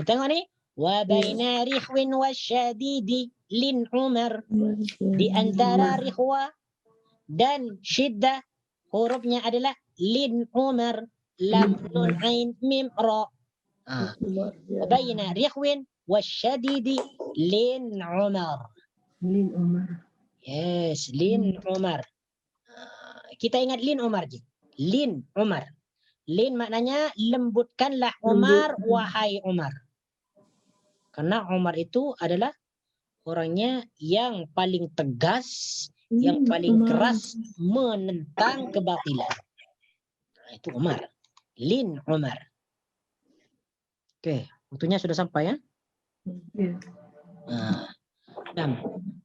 Tengok ni. Wa baina rihwin wasyadidi lin Umar. Di antara rihwa dan syiddah hurufnya adalah lin Umar. Lam, nun, ain, mim, ra. Baina rihwin wasyadidi lin Umar. Lin Umar. Yes, Lin Umar. Kita ingat Lin Umar je. Lin Umar. Lin maknanya lembutkanlah Umar, wahai Umar. Karena Umar itu adalah orangnya yang paling tegas, yang paling keras menentang kebatilan. Itu Umar. Lin Umar. Okey, waktunya sudah sampai ya. Ya. Nah,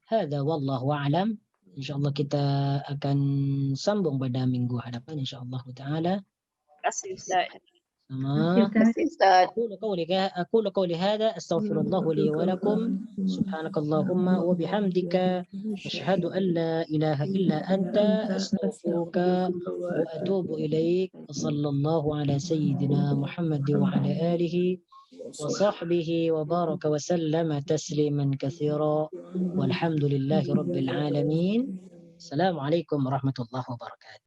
hadza wallahu a'lam. Insyaallah kita akan sambung pada minggu hadapan insyaallah taala. Kasih Ustaz. Sama. Kasih Ustaz. أقول قولي هذا أستغفر الله لي ولكم سبحانك اللهم وبحمدك أشهد أن لا إله إلا أنت أستغفرك وأتوب إليك وصلى الله على سيدنا محمد وعلى آله وصحبه وبارك وسلم تسليما كثيرا والحمد لله رب العالمين. السلام عليكم ورحمة الله وبركاته.